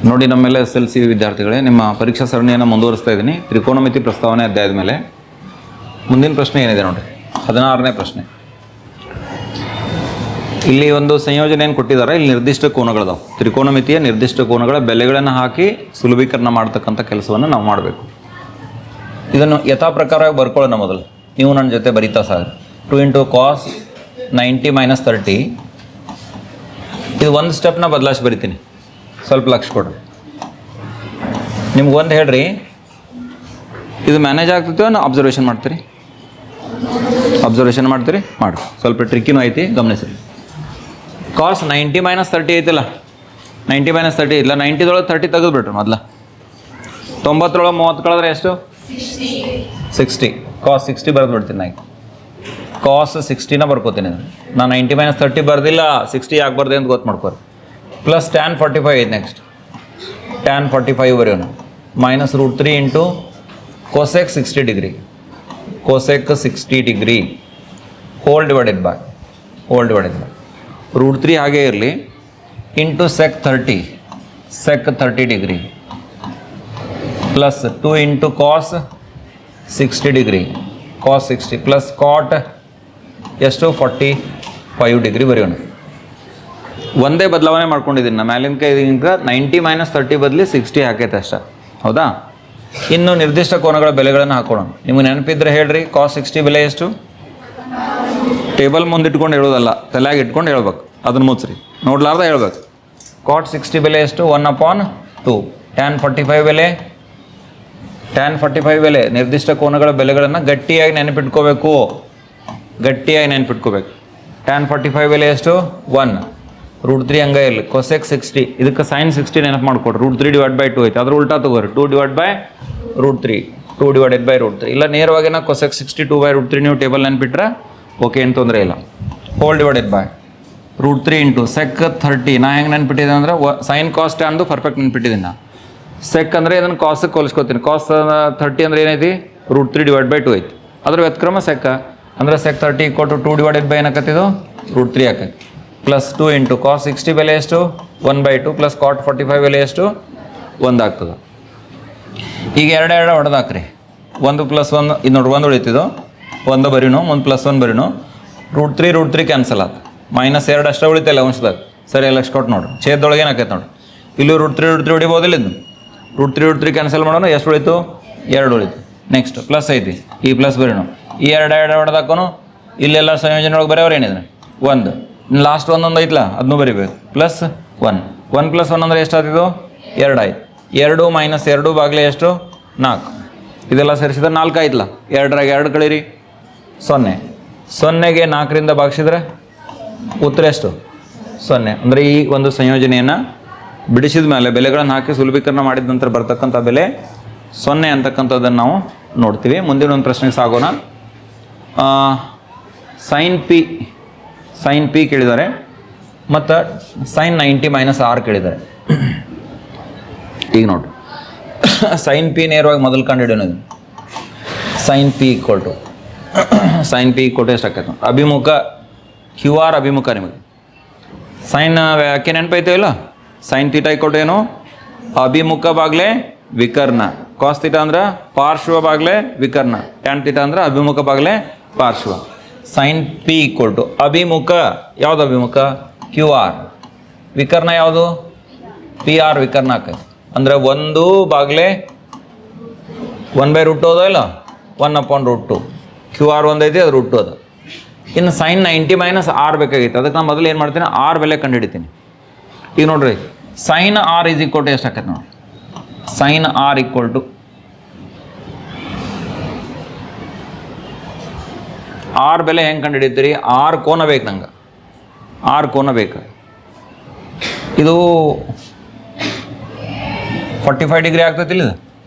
ನೋಡಿ ನಮ್ಮೆಲ್ಲ SLC ವಿದ್ಯಾರ್ಥಿಗಳೇ, ನಿಮ್ಮ ಪರೀಕ್ಷಾ ಸರಣಿಯನ್ನು ಮುಂದುವರಿಸ್ತಾ ಇದ್ದೀನಿ. ತ್ರಿಕೋನಮಿತಿ ಪ್ರಸ್ತಾವನೆ ಅಧ್ಯಾಯದ ಮೇಲೆ ಮುಂದಿನ ಪ್ರಶ್ನೆ ಏನಿದೆ ನೋಡಿ, 16ನೇ ಪ್ರಶ್ನೆ. ಇಲ್ಲಿ ಒಂದು ಸಂಯೋಜನೆಯನ್ನು ಕೊಟ್ಟಿದ್ದಾರೆ. ಇಲ್ಲಿ ನಿರ್ದಿಷ್ಟ ಕೋನಗಳದಾವೆ. ತ್ರಿಕೋನಮಿತಿಯ ನಿರ್ದಿಷ್ಟ ಕೋನಗಳ ಬೆಲೆಗಳನ್ನು ಹಾಕಿ ಸುಲಭೀಕರಣ ಮಾಡ್ತಕ್ಕಂಥ ಕೆಲಸವನ್ನು ನಾವು ಮಾಡಬೇಕು. ಇದನ್ನು ಯಥಾ ಪ್ರಕಾರವಾಗಿ ಬರ್ಕೊಳ್ಳೋಣ. ಮೊದಲು ನೀವು ನನ್ನ ಜೊತೆ ಬರೀತಾ ಸಾರ್. 2 × cos 90 - 30. ಇದು ಒಂದು ಸ್ಟೆಪ್ನ ಬದಲಾಯಿಸಿ ಬರಿತೀನಿ. ಸ್ವಲ್ಪ ಲಕ್ಷ ಕೊಡ್ರಿ. ನಿಮ್ಗೆ ಒಂದು ಹೇಳ್ರಿ, ಇದು ಮ್ಯಾನೇಜ್ ಆಗ್ತೈತೆ ಅಬ್ಸರ್ವೇಷನ್ ಮಾಡ್ತೀರಿ? ಅಬ್ಸರ್ವೇಷನ್ ಮಾಡ್ತೀರಿ? ಮಾಡಿ. ಸ್ವಲ್ಪ ಟ್ರಿಕ್ಕಿನೂ ಐತಿ, ಗಮನಿಸ್ರಿ. ಕಾಸ್ 90 - 30 ಐತಿಲ್ಲ, 90 - 30 ಇಲ್ಲ, 90ದೊಳಗೆ 30 ತೆಗೆದುಬಿಟ್ರು. ಮೊದಲ 90ರೊಳಗೆ 30 ಕಳೆದ್ರೆ ಎಷ್ಟು? 60. ಕಾಸ್ 60 ಬರೆದ್ಬಿಡ್ತೀನಿ. ನಾನು ಕಾಸ್ 60ನ ಬರ್ಕೋತೀನಿ. ನಾನು 90 - 30 ಬರ್ದಿಲ್ಲ, 60 ಯಾಕೆ ಬರ್ದೆ ಅಂತ ಗೊತ್ತು ಮಾಡ್ಕೋರಿ. ಪ್ಲಸ್ tan 45 ಐತೆ. ನೆಕ್ಸ್ಟ್ tan 45 ಬರೆಯೋಣ. -√3 × cosec 60 degree. cosec 60 degree whole divided by √3 ಹಾಗೇ ಇರಲಿ, into sec 30 degree plus 2 × cos 60 degree cos 60 plus cot ಎಷ್ಟು 45 ಡಿಗ್ರಿ ಬರೆಯೋಣ. ಒಂದೇ ಬದಲಾವಣೆ ಮಾಡ್ಕೊಂಡಿದ್ದೀನಿ. ನಾನು ಮ್ಯಾಲಿನ ಕೈ 90 - 30 ಬದಲಿ 60 ಹಾಕೈತೆ ಅಷ್ಟೇ. ಹೌದಾ? ಇನ್ನು ನಿರ್ದಿಷ್ಟ ಕೋನಗಳ ಬೆಲೆಗಳನ್ನು ಹಾಕೊಳ್ಳೋಣ. ನಿಮಗೆ ನೆನಪಿದ್ರೆ ಹೇಳ್ರಿ. cos 60 ಬೆಲೆ ಎಷ್ಟು? ಟೇಬಲ್ ಮುಂದೆ ಇಟ್ಕೊಂಡು ಹೇಳೋದಲ್ಲ, ತಲೆಯಾಗಿ ಇಟ್ಕೊಂಡು ಹೇಳ್ಬೇಕು. ಅದನ್ನು ಮುಚ್ಚ್ರಿ, ನೋಡ್ಲಾರ್ದ ಹೇಳ್ಬೇಕು. cot 60 ಬೆಲೆ ಎಷ್ಟು? 1/2. tan 45 ಬೆಲೆ ನಿರ್ದಿಷ್ಟ ಕೋನಗಳ ಬೆಲೆಗಳನ್ನು ಗಟ್ಟಿಯಾಗಿ ನೆನಪಿಟ್ಕೋಬೇಕು. tan 45 ಬೆಲೆ ಎಷ್ಟು? 1. √3 ಹಂಗೆ ಇರಲಿ. cosec 60, ಇದಕ್ಕೆ sin 60 ನೆನಪು ಮಾಡಿಕೊಡ್ರಿ. √3 / 2 ಐತೆ, ಅದ್ರ ಉಲ್ಟಾ ತಗೋರಿ. 2 / √3 ಇಲ್ಲ, ನೇರವಾಗಿ cosec 60 2/√3 ನೀವು ಟೇಬಲ್ ನೆನಪಿಟ್ರೆ ಓಕೆ, ಏನು ತೊಂದರೆ ಇಲ್ಲ. Hole divided by √3 × sec 30. ನಾ ಹೆಂಗೆ ನೆನ್ಪಿಟ್ಟಿದ್ದೆ ಅಂದರೆ sin cos tan ಪರ್ಫೆಕ್ಟ್ ನೆನ್ಪಿಟ್ಟಿದ್ದೀನಿ. ನಾ sec ಅಂದರೆ ಇದನ್ನು ಕಾಸಕ್ಕೆ ಹೋಲಿಸ್ಕೊತೀನಿ. cos 30 ಅಂದರೆ ಏನೈತಿ? √3 / 2 ಐತಿ. ಅದ್ರ ವ್ಯತ್ಕ್ರಮ sec ಅಂದರೆ sec 30 = 2 / ಏನಾಕತ್ತಿದು? √3 ಆಕೈತಿ. ಪ್ಲಸ್ 2 × cos 60 ಬೆಲೆ ಎಷ್ಟು? 1/2 ಪ್ಲಸ್ cot 45 ಬೆಲೆ ಎಷ್ಟು? 1 ಆಗ್ತದೆ. ಈಗ ಎರಡು ಹೊಡೆದಾಕ್ರಿ. 1 + 1 ಇದು ನೋಡ್ರಿ, 1 ಉಳಿತಿದ್ದು, 1 ಬರೀನು, ಮುಂದೆ +1 ಬರೀನು. √3 ಕ್ಯಾನ್ಸಲ್ ಆಯ್ತು. -2 ಅಷ್ಟೇ ಉಳಿತಲ್ಲ ಅಂಶದಾಗ. ಸರಿ, ಲಕ್ಷ ಕೊಟ್ಟು ನೋಡ್ರಿ. ಛೇದದೊಳಗೆ ಏನಾಕೈತೆ ನೋಡ್ರಿ. ಇಲ್ಲೂ √3 ಹೊಡಿಬೋದಿಲ್ಲ. ಇದು √3 ಕ್ಯಾನ್ಸಲ್ ಮಾಡೋಣ. ಎಷ್ಟು ಉಳಿತು? 2 ಉಳಿತು. ನೆಕ್ಸ್ಟ್ ಪ್ಲಸ್ ಐತಿ, ಈ ಪ್ಲಸ್ ಬರೀನು. ಈ ಎರಡು ಹೊಡೆದಾಕೋನು. ಇಲ್ಲೆಲ್ಲ ಸಂಯೋಜನೆ ಒಳಗೆ ಬರೆಯೋರು ಏನಿದ್ರೆ 1. ಲಾಸ್ಟ್ ಒಂದೊಂದು ಐತಲ್ಲ, ಅದನ್ನೂ ಬರಿಬೇಕು. +1 1 + 1 ಅಂದರೆ ಎಷ್ಟಾಗ್ತಿದ್ದು? 2 ಆಯ್ತು. 2 - 2 ಬಾಗಿಲೆ ಎಷ್ಟು? 4. ಇದೆಲ್ಲ ಸೇರಿಸಿದ್ರೆ 4 ಆಯ್ತಲ್ಲ. 2ರಾಗ 2 ಕಳೀರಿ, 0. 0ಗೆ 4ರಿಂದ ಭಾಗಿಸಿದ್ರೆ ಉತ್ತರ ಎಷ್ಟು? 0. ಅಂದರೆ ಈ ಒಂದು ಸಂಯೋಜನೆಯನ್ನು ಬಿಡಿಸಿದ ಮೇಲೆ ಬೆಲೆಗಳನ್ನು ಹಾಕಿ ಸುಲಭೀಕರಣ ಮಾಡಿದ ನಂತರ ಬರ್ತಕ್ಕಂಥ ಬೆಲೆ 0 ಅಂತಕ್ಕಂಥದ್ದನ್ನು ನಾವು ನೋಡ್ತೀವಿ. ಮುಂದಿನ ಒಂದು ಪ್ರಶ್ನೆಗೆ ಸಾಗೋಣ. sin p ಕೇಳಿದ್ದಾರೆ ಮತ್ತು sin 90 - r ಕೇಳಿದ್ದಾರೆ. ಈಗ ನೋಡ್ರಿ, sin p ನೇರವಾಗಿ ಮೊದಲು ಕಂಡುಹಿಡಿಯೋಣ. sin p ಎಷ್ಟಾಕೈತೆ? ಅಭಿಮುಖ QR ಅಭಿಮುಖ. ನಿಮಗೆ ಸೈನ್ ವ್ಯಾಖ್ಯೆ ನೆನಪೈತೆ ಇಲ್ಲ? sin θ = ಏನು? ಅಭಿಮುಖ ಬಾಗ್ಲೆ ವಿಕರ್ಣ. cos θ ಅಂದ್ರೆ ಪಾರ್ಶ್ವ ಬಾಗ್ಲೆ ವಿಕರ್ಣ. tan θ ಅಂದ್ರೆ ಅಭಿಮುಖ ಬಾಗ್ಲೆ ಪಾರ್ಶ್ವ. sin p = ಅಭಿಮುಖ. ಯಾವುದು ಅಭಿಮುಖ? QR. ವಿಕರ್ಣ ಯಾವುದು? PR ವಿಕರ್ಣ ಆಕೈತೆ. ಅಂದರೆ 1 ಬಾಗ್ಲೆ 1/√2 ಅದ ಇಲ್ಲ, 1/√2. QR 1 ಐತಿ, ಅದು √2 ಅದ. ಇನ್ನು sin 90 - r ಬೇಕಾಗಿತ್ತು. ಅದಕ್ಕೆ ನಾನು ಮೊದಲು ಏನು ಮಾಡ್ತೀನಿ? r ಬೆಲೆ ಕಂಡು ಹಿಡಿತೀನಿ. ಈಗ ನೋಡ್ರಿ, sin r = ಎಷ್ಟು ಆಕೈತೆ ನೋಡ್ರಿ. sin r = r ಬೆಲೆ ಹೆಂಗೆ ಕಂಡು ಹಿಡಿತೀರಿ? r ಕೋನ ಬೇಕು ನಂಗೆ. r ಕೋನ ಬೇಕು. ಇದು 45 ಡಿಗ್ರಿ ಆಗ್ತೈತಿ.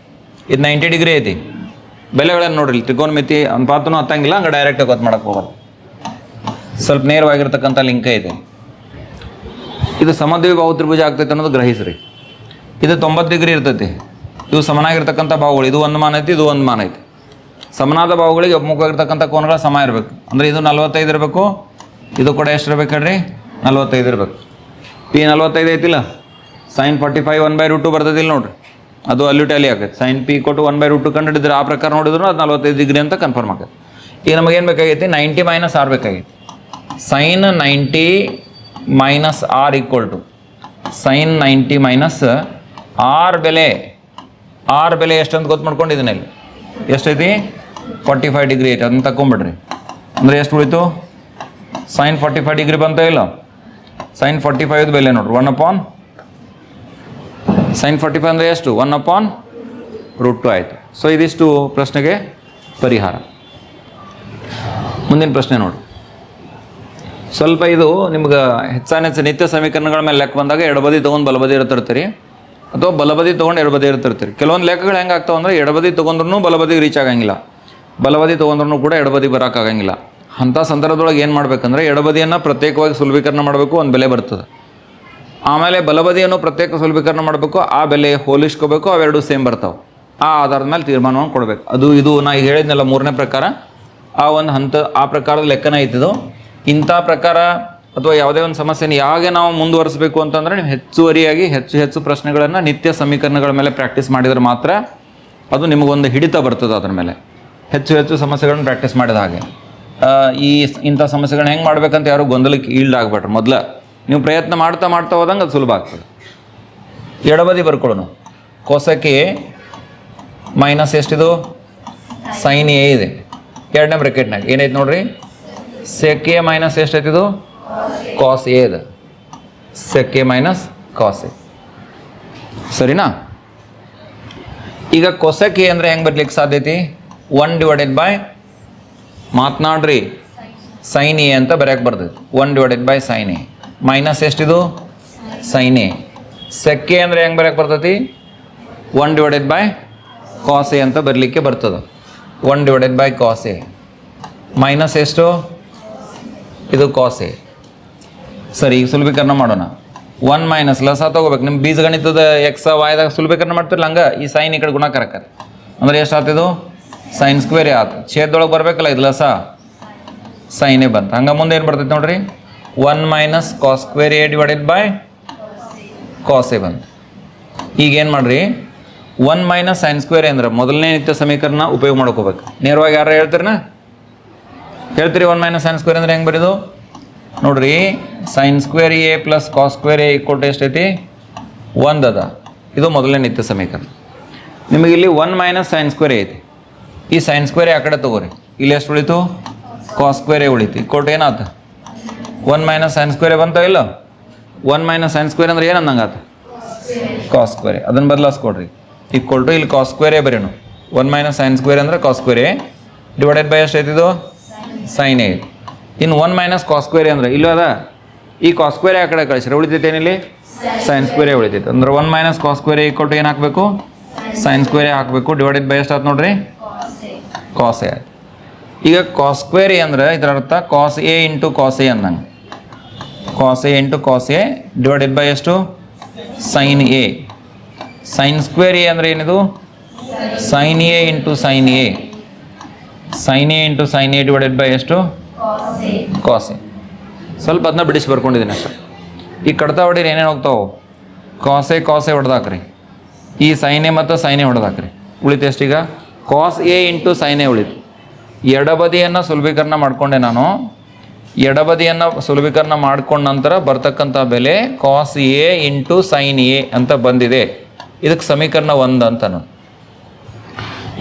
ಇದು 90 ಡಿಗ್ರಿ ಐತಿ. ಬೆಲೆಗಳನ್ನು ನೋಡ್ರಿ. ತ್ರಿಕೋನಮಿತಿ ಅನುಪಾತನೂ ಹತ್ತಂಗಿಲ್ಲ, ಹಂಗೆ ಡೈರೆಕ್ಟಾಗಿ ಗೊತ್ತು ಮಾಡಕ್ಕೆ ಹೋಗೋದು. ಸ್ವಲ್ಪ ನೇರವಾಗಿರ್ತಕ್ಕಂಥ ಲಿಂಕ್ ಐತೆ. ಇದು ಸಮದ್ವಿಬಾಹು ತ್ರಿಭುಜ ಆಗ್ತೈತೆ ಅನ್ನೋದು ಗ್ರಹಿಸ್ರಿ. ಇದು 90 ಡಿಗ್ರಿ ಇರ್ತೈತಿ. ಇವು ಸಮನಾಗಿರ್ತಕ್ಕಂಥ ಬಾಹುಗಳು. ಇದು 1 ಮಾನ ಐತಿ, ಇದು 1 ಮಾನ ಐತಿ. ಸಮನಾದ ಬಾಹುಗಳಿಗೆ ಒಮ್ಮುಖವಾಗಿರ್ತಕ್ಕಂಥ ಕೋನಗಳ ಸಮ ಇರಬೇಕು. ಅಂದರೆ ಇದು 45 ಇರಬೇಕು, ಇದು ಕೂಡ ಎಷ್ಟು ಇರ್ಬೇಕು ಹೇಳ್ರಿ? 45 ಇರಬೇಕು. P 45 ಐತಿಲ್ಲ, ಸೈನ್ 45 1/√2 ಬರ್ತದಿಲ್ಲ ನೋಡ್ರಿ, ಅದು ಅಲ್ಲಿ ಟ್ಯಾಲಿ ಆಗುತ್ತೆ. ಸೈನ್ ಪಿ ಕೊಟ್ಟು 1/√2 ಕಂಡುಹಿಡಿದ್ರೆ ಆ ಪ್ರಕಾರ ನೋಡಿದ್ರು ಅದು 45 ಡಿಗ್ರಿ ಅಂತ ಕನ್ಫರ್ಮ್ ಆಗುತ್ತೆ. ಈಗ ನಮಗೇನು ಬೇಕಾಗೈತಿ, 90 ಮೈನಸ್ ಆರ್ ಬೇಕಾಗೈತಿ. Sine 90 minus R equal to sine 90 minus R ಬೆಲೆ ಎಷ್ಟಂತ ಗೊತ್ತು ಮಾಡ್ಕೊಂಡಿದ್ದೀನಿ ಇಲ್ಲಿ. ಎಷ್ಟೈತಿ? 45 ಡಿಗ್ರಿ ಐತಿ. ಅದನ್ನ ತಗೊಂಬಿಡ್ರಿ. ಅಂದರೆ ಎಷ್ಟು ಉಳಿತು? ಸೈನ್ 45 ಡಿಗ್ರಿ ಬಂತ ಇಲ್ಲ? ಸೈನ್ 45 ಬೆಲೆ ನೋಡ್ರಿ 1/, ಸೈನ್ 45 ಅಂದರೆ ಎಷ್ಟು? 1/√2 ಆಯಿತು. ಸೊ ಇದಿಷ್ಟು ಪ್ರಶ್ನೆಗೆ ಪರಿಹಾರ. ಮುಂದಿನ ಪ್ರಶ್ನೆ ನೋಡಿ. ಸ್ವಲ್ಪ ಇದು ನಿಮ್ಗೆ ಹೆಚ್ಚು ನಿತ್ಯ ಸಮೀಕರಣಗಳ ಮೇಲೆ ಲೆಕ್ಕ ಬಂದಾಗ ಎಡಬದಿ ತೊಗೊಂಡು ಬಲಬದಿ ಇರ್ತಿರ್ತೀರಿ, ಅಥವಾ ಬಲಬದಿ ತೊಗೊಂಡು ಎಡಬದಿ ಇರ್ತಿರ್ತೀರಿ. ಕೆಲವೊಂದು ಲೆಕ್ಕಗಳು ಹೆಂಗೆ ಆಗ್ತಾವೆ ಅಂದರೆ ಎಡಬದಿ ತೊಗೊಂಡ್ರೂ ಬಲಬದಿಗೆ ರೀಚ್ ಆಗಂಗಿಲ್ಲ, ಬಲಬದಿ ತೊಗೊಂಡ್ರೂ ಕೂಡ ಎಡಬದಿ ಬರೋಕ್ಕಾಗಂಗಿಲ್ಲ. ಅಂಥ ಸಂದರ್ಭದೊಳಗೆ ಏನು ಮಾಡಬೇಕಂದ್ರೆ ಎಡಬದಿಯನ್ನು ಪ್ರತ್ಯೇಕವಾಗಿ ಸುಲಭೀಕರಣ ಮಾಡಬೇಕು, ಒಂದು ಬೆಲೆ ಬರ್ತದೆ. ಆಮೇಲೆ ಬಲಬದಿಯನ್ನು ಪ್ರತ್ಯೇಕ ಸುಲಭೀಕರಣ ಮಾಡಬೇಕು, ಆ ಬೆಲೆ ಹೋಲಿಸ್ಕೋಬೇಕು, ಅವೆರಡು ಸೇಮ್ ಬರ್ತಾವೆ. ಆ ಆಧಾರದ ಮೇಲೆ ತೀರ್ಮಾನವನ್ನು ಕೊಡಬೇಕು. ಅದು ಇದು ನಾ ಈಗ ಹೇಳಿದ್ನಲ್ಲ, ಮೂರನೇ ಪ್ರಕಾರ, ಆ ಒಂದು ಆ ಪ್ರಕಾರದ ಲೆಕ್ಕನ ಐತಿದು. ಇಂಥ ಪ್ರಕಾರ ಅಥವಾ ಯಾವುದೇ ಒಂದು ಸಮಸ್ಯೆನ ಯಾವಾಗ ನಾವು ಮುಂದುವರಿಸಬೇಕು ಅಂತಂದರೆ ನೀವು ಹೆಚ್ಚುವರಿಯಾಗಿ ಹೆಚ್ಚು ಪ್ರಶ್ನೆಗಳನ್ನು ನಿತ್ಯ ಸಮೀಕರಣಗಳ ಮೇಲೆ ಪ್ರಾಕ್ಟೀಸ್ ಮಾಡಿದರೆ ಮಾತ್ರ ಅದು ನಿಮಗೊಂದು ಹಿಡಿತ ಬರ್ತದೆ. ಅದ್ರ ಮೇಲೆ ಹೆಚ್ಚು ಸಮಸ್ಯೆಗಳನ್ನ ಪ್ರಾಕ್ಟೀಸ್ ಮಾಡಿದ ಹಾಗೆ ಇಂಥ ಸಮಸ್ಯೆಗಳನ್ನ ಹೆಂಗೆ ಮಾಡ್ಬೇಕಂತ ಯಾರು ಗೊಂದಲಕ್ಕೆ ಈಲ್ಡ್ ಆಗಬೇಡ್ರಿ. ಮೊದಲು ನೀವು ಪ್ರಯತ್ನ ಮಾಡ್ತಾ ಹೋದಂಗೆ ಅದು ಸುಲಭ ಆಗ್ತದೆ. ಎಡಬದಿ ಬರ್ಕೊಳ್ಳೋಣ. ಕೋಸಕ್ಕೆ ಮೈನಸ್ ಎಷ್ಟಿದು? ಸೈನ್ ಎ ಇದೆ. ಎರಡನೇ ಬ್ರೆಕೆಟ್ನಾಗ ಏನೈತೆ ನೋಡ್ರಿ, ಸೆಕ್ ಎ ಮೈನಸ್ ಎಷ್ಟೈತಿದು? ಕಾಸ್ ಎ ಇದೆ. Sec A minus cos A, ಸರಿನಾ? ಈಗ ಕೊಸೆಕ್ ಎ ಅಂದರೆ ಹೆಂಗೆ ಬರ್ಲಿಕ್ಕೆ ಸಾಧ್ಯತೆ? 1/, ಮಾತನಾಡ್ರಿ, ಸೈನ್ ಎ ಅಂತ ಬರೆಯಕ್ಕೆ ಬರ್ತೈತಿ. 1/, ಸೈನ್ ಎ ಮೈನಸ್ ಎಷ್ಟಿದು? Sine A. ಸೆಕ್ ಎ ಅಂದರೆ ಹೆಂಗೆ ಬರೆಯಕ್ಕೆ ಬರ್ತೈತಿ? 1/, ಕಾಸ್ ಎ ಅಂತ ಬರಲಿಕ್ಕೆ ಬರ್ತದೆ. 1/, ಕಾಸ್ ಎ ಮೈನಸ್ ಎಷ್ಟು? ಇದು ಕಾಸ್ ಎ. ಸರಿ, ಈಗ ಸುಲಭೀಕರಣ ಮಾಡೋಣ. 1 ಮೈನಸ್ ಲಸ ತೊಗೋಬೇಕು. ನಿಮ್ಮ ಬೀಜಗಣಿತದ ಎಕ್ಸ್ ವಾಯ್ದಾಗ ಸುಲಭೀಕರಣ ಮಾಡ್ತಿರಲ್ಲ, ಹಂಗೆ ಈ ಸೈನ್ ಈ ಕಡೆ ಗುಣಾಕಾರಕ್ಕೆ ಅಂದರೆ ಎಷ್ಟು ಆಗ್ತಿದು? ಸೈನ್ ಸ್ಕ್ವೇರ್ ಎ ಆಯ್ತು. ಛೇದದೊಳಗೆ ಬರಬೇಕಲ್ಲ, ಇದು ಲಸ ಸೈನ್ ಎ ಬಂತು. ಹಂಗೆ ಮುಂದೆ ಏನು ಬರ್ತೈತೆ ನೋಡ್ರಿ, 1 minus cos square A divided by cos A ಬಂತು. ಈಗೇನು ಮಾಡಿರಿ, 1 ಮೈನಸ್ ಸೈನ್ ಸ್ಕ್ವೇರ್ ಎ ಅಂದ್ರೆ ಮೊದಲನೇ ನಿತ್ಯ ಸಮೀಕರಣ ಉಪಯೋಗ ಮಾಡ್ಕೋಬೇಕು. ನೇರವಾಗಿ ಯಾರು ಹೇಳ್ತೀರನ ಹೇಳ್ತೀರಿ? 1 ಮೈನಸ್ ಸೈನ್ ಸ್ಕ್ವೇರ್ ಅಂದರೆ ಹೆಂಗೆ ಬರೀದು ನೋಡ್ರಿ, sine square A plus cos square A equal to ಎಷ್ಟೈತಿ? 1 ಅದ. ಇದು ಮೊದಲನೇ ನಿತ್ಯ ಸಮೀಕರಣ. ನಿಮಗೆ ಇಲ್ಲಿ 1 ಮೈನಸ್ ಸೈನ್ ಸ್ಕ್ವೇರ್ ಎ ಐತಿ. ಈ ಸೈನ್ ಸ್ಕ್ವೇರ್ ಎ ಆ ಕಡೆ ತೊಗೋರಿ. ಇಲ್ಲಿ ಎಷ್ಟು ಉಳಿತು? ಕಾಸ್ ಸ್ಕ್ವೇರ್ ಎ ಉಳಿತು. ಈಕ್ವಲ್ ಟು ಏನಾಯ್ತು? 1 ಮೈನಸ್ ಸೈನ್ ಸ್ಕ್ವೇರ್ ಎ ಬಂತ ಇಲ್ಲ? 1 ಮೈನಸ್ ಸೈನ್ ಸ್ಕ್ವೇರ್ ಅಂದ್ರೆ ಏನು ಅಂದಂಗೆ ಆಯ್ತು? Cos square A. ಅದನ್ನು ಬದಲಾಯಿಸ್ಕೊಡ್ರಿ. ಈಕ್ವಲ್ ಟು ಇಲ್ಲಿ ಕಾಸ್ ಸ್ಕ್ವೇರ್ ಎ ಬರೀನು. 1 ಮೈನಸ್ ಸೈನ್ ಸ್ಕ್ವೇರ್ ಅಂದರೆ cos square A divided by ಎಷ್ಟೈತಿದು? Sine A. ಇನ್ನು 1 ಮೈನಸ್ ಕಾಸ್ ಸ್ಕ್ವೇರ್ ಎ ಅಂದ್ರೆ ಇಲ್ಲೂ ಅದ. ಈ ಕಾಸ್ ಸ್ಕ್ವೇರ್ ಎ ಆ ಕಡೆ ಕಳಿಸ್ರಿ, ಉಳಿತೈತೆ ಏನಿಲ್ಲಿ? ಸೈನ್ ಸ್ಕ್ವೇರ್ ಎ ಉಳಿತೈತೆ. ಅಂದ್ರೆ 1 minus cos square A equal to ಏನು ಹಾಕಬೇಕು? ಸೈನ್ ಸ್ಕ್ವೇರ್ ಎ ಹಾಕಬೇಕು. ಡಿವೈಡೆಡ್ ಬೈ ಎಷ್ಟು ಆಯ್ತು ನೋಡ್ರಿ? ಕಾಸ್ ಎ ಆಯ್ತು. ಈಗ ಕಾಸ್ ಸ್ಕ್ವೇರ್ ಎ ಅಂದ್ರೆ ಇದರ ಅರ್ಥ cos A into cos A ಅಂದಂಗೆ. Cos A into cos A divided by ಎಷ್ಟು? Sine A. Sine square A ಅಂದರೆ ಏನಿದು? Sine A into sine A. Sine A into sine A divided by ಎಷ್ಟು? Cos A. ಸ್ವಲ್ಪ ಅದನ್ನ ಬಿಡಿಸಿ ಬರ್ಕೊಂಡಿದ್ದೀನಿ ಅಷ್ಟೇ. ಈ ಕಡ್ತಾ ಹೊಡೀರಿ ಏನೇನು ಹೋಗ್ತಾವೆ? ಕಾಸ್ ಎ ಹೊಡೆದಾಕ್ರಿ. ಈ ಸೈನ್ ಎ ಮತ್ತು ಸೈನ್ ಎ ಹೊಡೆದಾಕ್ರಿ. ಉಳಿತು ಎಷ್ಟೀಗ? Cos A into sine A ಉಳಿತು. ಎಡಬದಿಯನ್ನು ಸುಲಭೀಕರಣ ಮಾಡಿಕೊಂಡೆ ನಾನು. ಎಡಬದಿಯನ್ನು ಸುಲಭೀಕರಣ ಮಾಡ್ಕೊಂಡ ನಂತರ ಬರ್ತಕ್ಕಂಥ ಬೆಲೆ cos A into sine A ಅಂತ ಬಂದಿದೆ. ಇದಕ್ಕೆ ಸಮೀಕರಣ 1 ಅಂತ ನಾನು.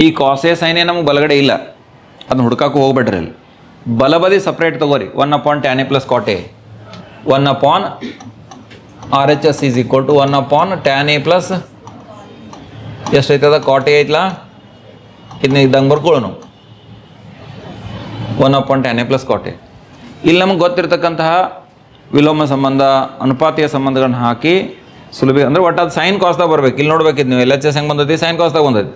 ಈ ಕಾಸ್ ಎ ಸೈನ್ ಎ ನಮಗೆ ಬಲಗಡೆ ಇಲ್ಲ, ಅದನ್ನ ಹುಡ್ಕಕ್ಕೂ ಹೋಗ್ಬೇಡ್ರಿ. ಇಲ್ಲಿ ಬಲಬದಿ ಸಪ್ರೇಟ್ ತೊಗೋರಿ. 1/tan a plus cot A. 1 RHS is equal to 1/tan a plus ಎಷ್ಟೈತದ? ಕಾಟ್ ಎ ಐತ್ಲಾ, ಇದನ್ನ ಇದ್ದಂಗೆ ಬರ್ಕೊಳ್ಳೋನು. 1/tan a plus cot A. ಇಲ್ಲಿ ನಮಗೆ ಗೊತ್ತಿರ್ತಕ್ಕಂತಹ ವಿಲೋಮ ಸಂಬಂಧ, ಅನುಪಾತೀಯ ಸಂಬಂಧಗಳನ್ನ ಹಾಕಿ ಸುಲಭ ಅಂದರೆ ಒಟ್ಟು ಅದು ಸೈನ್ ಕಾಸ್ದಾಗ ಬರ್ಬೇಕು. ಇಲ್ಲಿ ನೋಡ್ಬೇಕಿದ್ದು ನೀವು LHS ಹೆಂಗೆ ಬಂದೈತಿ? ಸೈನ್ ಕಾಸ್ದಾಗ ಬಂದೈತಿ.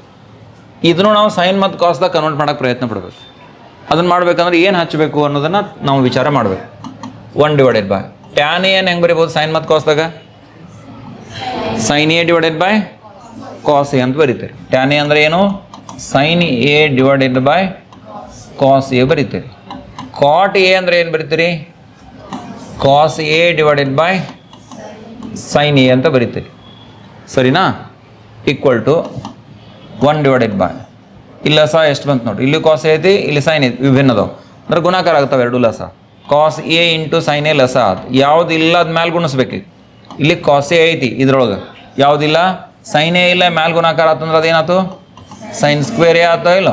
ಇದನ್ನು ನಾವು ಸೈನ್ ಮತ್ತು ಕಾಸ್ದಾಗ ಕನ್ವರ್ಟ್ ಮಾಡೋಕ್ಕೆ ಪ್ರಯತ್ನ ಪಡಬೇಕು. ಅದನ್ನು ಮಾಡ್ಬೇಕಂದ್ರೆ ಏನು ಹಚ್ಚಬೇಕು ಅನ್ನೋದನ್ನು ನಾವು ವಿಚಾರ ಮಾಡಬೇಕು. 1/, ಟ್ಯಾನ್ ಎ ಹೆಂಗೆ ಬರಿಬೋದು ಸೈನ್ ಮತ್ತು ಕಾಸ್ದಾಗ? Sine A divided by cos A ಅಂತ ಬರೀತೀರಿ. ಟ್ಯಾನ್ ಎ ಅಂದರೆ ಏನು? Sine A divided by cos A ಬರೀತೀರಿ. ಕಾಟ್ ಎ ಅಂದರೆ ಏನು ಬರೀತೀರಿ? Cos A divided by sine A ಅಂತ ಬರೀತೀರಿ. ಸರಿನಾ, ಈಕ್ವಲ್ ಟು 1 ಡಿವೈಡೆಡ್ ಬೈ ಇಲ್ಲಿ ಲಸ ಎಷ್ಟು ಬಂತು ನೋಡಿ, ಇಲ್ಲಿ ಕಾಸ್ ಎ ಐತಿ, ಇಲ್ಲಿ ಸೈನ್ ಐತಿ, ವಿಭಿನ್ನ ಅದಾವೆ ಅಂದ್ರೆ ಗುಣಾಕಾರ ಆಗ್ತಾವೆ ಎರಡು ಲಸ. Cos A into sine A ಲಸ ಆತು, ಯಾವ್ದು ಇಲ್ಲ ಅದ ಮ್ಯಾಲೆ ಗುಣಿಸ್ಬೇಕು. ಇಲ್ಲಿ ಕಾಸ್ ಎ ಐತಿ ಇದ್ರೊಳಗೆ, ಯಾವುದಿಲ್ಲ ಸೈನ್ ಎ ಇಲ್ಲ, ಮ್ಯಾಲೆ ಗುಣಾಕಾರ ಆತಂದ್ರೆ ಅದೇನಾಯ್ತು ಸೈನ್ ಸ್ಕ್ವೇರ್ ಎ ಆತ ಇಲ್ಲ,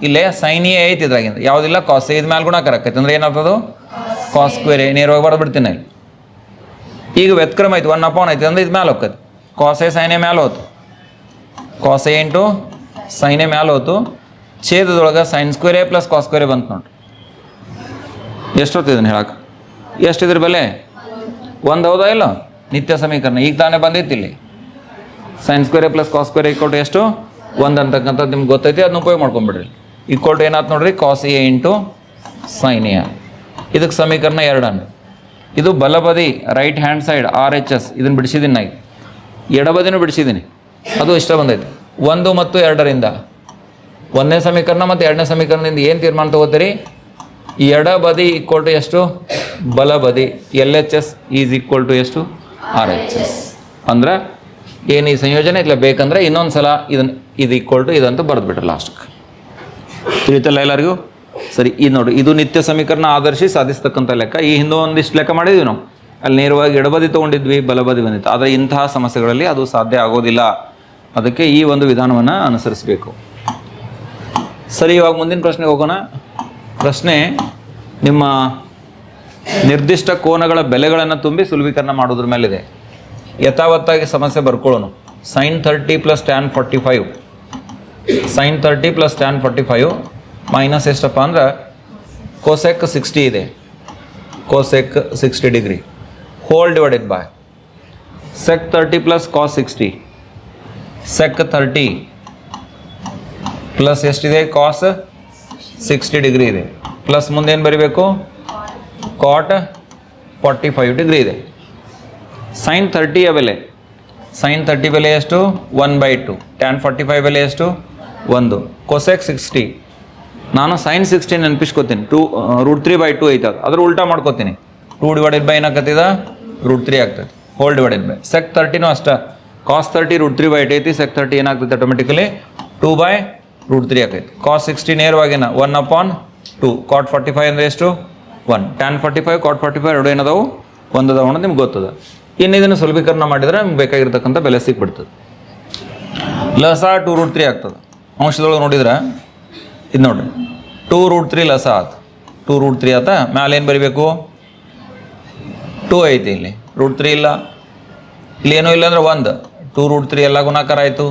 ಇಲ್ಲೇ ಸೈನ್ ಎ ಐತಿ ಇದ್ರಾಗಿಂದ, ಯಾವುದಿಲ್ಲ ಕಾಸ್ ಎ ಇದ್ ಮ್ಯಾಲೆ ಗುಣಾಕಾರ ಆಕೈತೆ ಅಂದ್ರೆ ಏನಾಗ್ತದು ಕಾಸ್ ಸ್ಕ್ವೇರ್ ಎ, ನೇರವಾಗಿ ಬರೆದು ಬಿಡ್ತೀನಿ ಇಲ್ಲಿ. ಈಗ ವ್ಯತ್ಕ್ರಮ ಐತಿ 1 ಐತಿ ಅಂದ್ರೆ ಇದು ಮ್ಯಾಲೆ ಹೋಗ್ತದೆ, ಕಾಸ್ ಎ ಸೈನ್ ಎ ಮ್ಯಾಲೆ ಹೋತು, cos A into sine A ಮ್ಯಾಲೆ ಹೋತು, ಛೇದದೊಳಗೆ sine square A plus cos square A ಬಂತು ನೋಡ್ರಿ. ಎಷ್ಟು ಹೊತ್ತಿದ್ದೀನಿ ಹೇಳಕ್ಕೆ, ಎಷ್ಟಿದ್ರ ಬೆಲೆ 1 ಹೌದಾ ಇಲ್ಲ, ನಿತ್ಯ ಸಮೀಕರಣ ಈಗ ತಾನೇ ಬಂದೈತಿ. ಇಲ್ಲಿ sine square A plus cos square equal to ಎಷ್ಟು 1 ಅಂತಕ್ಕಂಥದ್ದು ನಿಮ್ಗೆ ಗೊತ್ತೈತಿ, ಅದನ್ನ ಉಪಯೋಗ ಮಾಡ್ಕೊಂಬಿಡ್ರಿ. ಈಕ್ವಲ್ ಟು ಏನಾಯ್ತು ನೋಡ್ರಿ, cos A into sine A. ಇದಕ್ಕೆ ಸಮೀಕರಣ 2 ಅನ್ನು. ಇದು ಬಲಬದಿ ರೈಟ್ ಹ್ಯಾಂಡ್ ಸೈಡ್ RHS ಇದನ್ನು ಬಿಡಿಸಿದ್ದೀನಿ ನಾ, ಎಡಬದಿನೂ ಬಿಡಿಸಿದ್ದೀನಿ, ಅದು ಇಷ್ಟ ಬಂದೈತಿ. 1 ಮತ್ತು 2ರಿಂದ 1ನೇ ಸಮೀಕರಣ ಮತ್ತು 2ನೇ ಸಮೀಕರಣದಿಂದ ಏನು ತೀರ್ಮಾನ ತಗೋತೀರಿ, ಎಡಬದಿ ಈಕ್ವಲ್ ಟು ಎಷ್ಟು ಬಲಬದಿ, LHS ಈಸ್ ಈಕ್ವಲ್ ಟು ಎಷ್ಟು RHS. ಅಂದ್ರೆ ಏನು ಈ ಸಂಯೋಜನೆ ಇಲ್ಲ, ಬೇಕಂದ್ರೆ ಇನ್ನೊಂದು ಸಲ ಇದು ಈಕ್ವಲ್ ಟು ಇದಂತ ಬರೆದ್ಬಿಟ್ರೆ ಲಾಸ್ಟ್ಗೆ. ತಿಳಿತಲ್ಲ ಎಲ್ಲರಿಗೂ? ಸರಿ, ಇದು ನೋಡಿ, ಇದು ನಿತ್ಯ ಸಮೀಕರಣ ಆಧರಿಸಿ ಸಾಧಿಸ್ತಕ್ಕಂಥ ಲೆಕ್ಕ. ಈ ಹಿಂದೆ ಒಂದಿಷ್ಟು ಲೆಕ್ಕ ಮಾಡಿದ್ವಿ ನಾವು, ಅಲ್ಲಿ ನೇರವಾಗಿ ಎಡಬದಿ ತೊಗೊಂಡಿದ್ವಿ, ಬಲಬದಿ ಬಂದಿತ್ತು. ಆದರೆ ಇಂತಹ ಸಮಸ್ಯೆಗಳಲ್ಲಿ ಅದು ಸಾಧ್ಯ ಆಗೋದಿಲ್ಲ, ಅದಕ್ಕೆ ಈ ಒಂದು ವಿಧಾನವನ್ನು ಅನುಸರಿಸಬೇಕು. ಸರಿ, ಇವಾಗ ಮುಂದಿನ ಪ್ರಶ್ನೆಗೆ ಹೋಗೋಣ. ಪ್ರಶ್ನೆ ನಿಮ್ಮ ನಿರ್ದಿಷ್ಟ ಕೋನಗಳ ಬೆಲೆಗಳನ್ನು ತುಂಬಿ ಸುಲಭೀಕರಣ ಮಾಡೋದ್ರ ಮೇಲಿದೆ. ಯಥಾವತ್ತಾಗಿ ಸಮಸ್ಯೆ ಬರ್ಕೊಳ್ಳೋಣ. Sine 30 plus tan 45, sine 30 plus tan 45 minus ಎಷ್ಟಪ್ಪ ಅಂದ್ರೆ ಕೋಸೆಕ್ 60 ಇದೆ, cosec 60 degree whole divided by sec 30 plus cos 60, sec 30 plus ಎಷ್ಟಿದೆ ಕಾಸ್ 60 ಡಿಗ್ರಿ ಇದೆ, ಪ್ಲಸ್ ಮುಂದೇನು ಬರೀಬೇಕು ಕಾಟ್ 45 ಡಿಗ್ರಿ ಇದೆ. ಸೈನ್ 30ಯ ಬೆಲೆ, ಸೈನ್ 30 ಬೆಲೆ ಎಷ್ಟು 1/2, ಟ್ಯಾನ್ 45 ಬೆಲೆ ಎಷ್ಟು 1, ಕೊಸೆಕ್ 60 ನಾನು ಸೈನ್ 60 ನೆನಪಿಸ್ಕೋತೀನಿ, √3/2 ಐತೆ, ಅದ್ರ ಉಲ್ಟಾ ಮಾಡ್ಕೋತೀನಿ, 2 ಡಿವೈಡೆಡ್ ಬೈ ಏನಾಗತ್ತಿದ √3 ಆಗ್ತದೆ, ಹೋಲ್ ಡಿವೈಡೆಡ್ ಬೈ. ಸೆಕ್ 30ನೂ ಅಷ್ಟ, ಕಾಸ್ 30 √3/8 ಐತಿ, ಸೆಕ್ 30 ಏನಾಗ್ತೈತೆ ಆಟೋಮೆಟಿಕಲಿ 2/√3 ಆಗ್ತೈತಿ. ಕಾಸ್ 60 ನೇರವಾಗಿನ 1/2, ಕಾಟ್ 45 ಅಂದರೆ ಎಷ್ಟು 1, ಟ್ಯಾನ್ 45 ಕಾಟ್ 45 ಎರಡು ಏನದಾವು 1 ಅದಾವ ಅನ್ನೋದು ನಿಮ್ಗೆ ಗೊತ್ತದ. ಇನ್ನು ಇದನ್ನು ಸುಲಭೀಕರಣ ಮಾಡಿದ್ರೆ ನಿಮ್ಗೆ ಬೇಕಾಗಿರ್ತಕ್ಕಂಥ ಬೆಲೆ ಸಿಕ್ಬಿಡ್ತದೆ. ಲಸ 2√3 ಆಗ್ತದೆ. ಅಂಶದೊಳಗೆ ನೋಡಿದ್ರೆ ಇದು ನೋಡಿರಿ 2√3 ಲಸ ಆತು, 2√3 ಆತ. ಮ್ಯಾಲೆ ಏನು ಬರಿಬೇಕು 2 ಐತಿ, ಇಲ್ಲಿ √3 ಇಲ್ಲ, ಇಲ್ಲಿ ಏನೂ ಇಲ್ಲ ಅಂದ್ರೆ 1, 2√3 ಎಲ್ಲ ಗುಣಾಕಾರ ಆಯಿತು.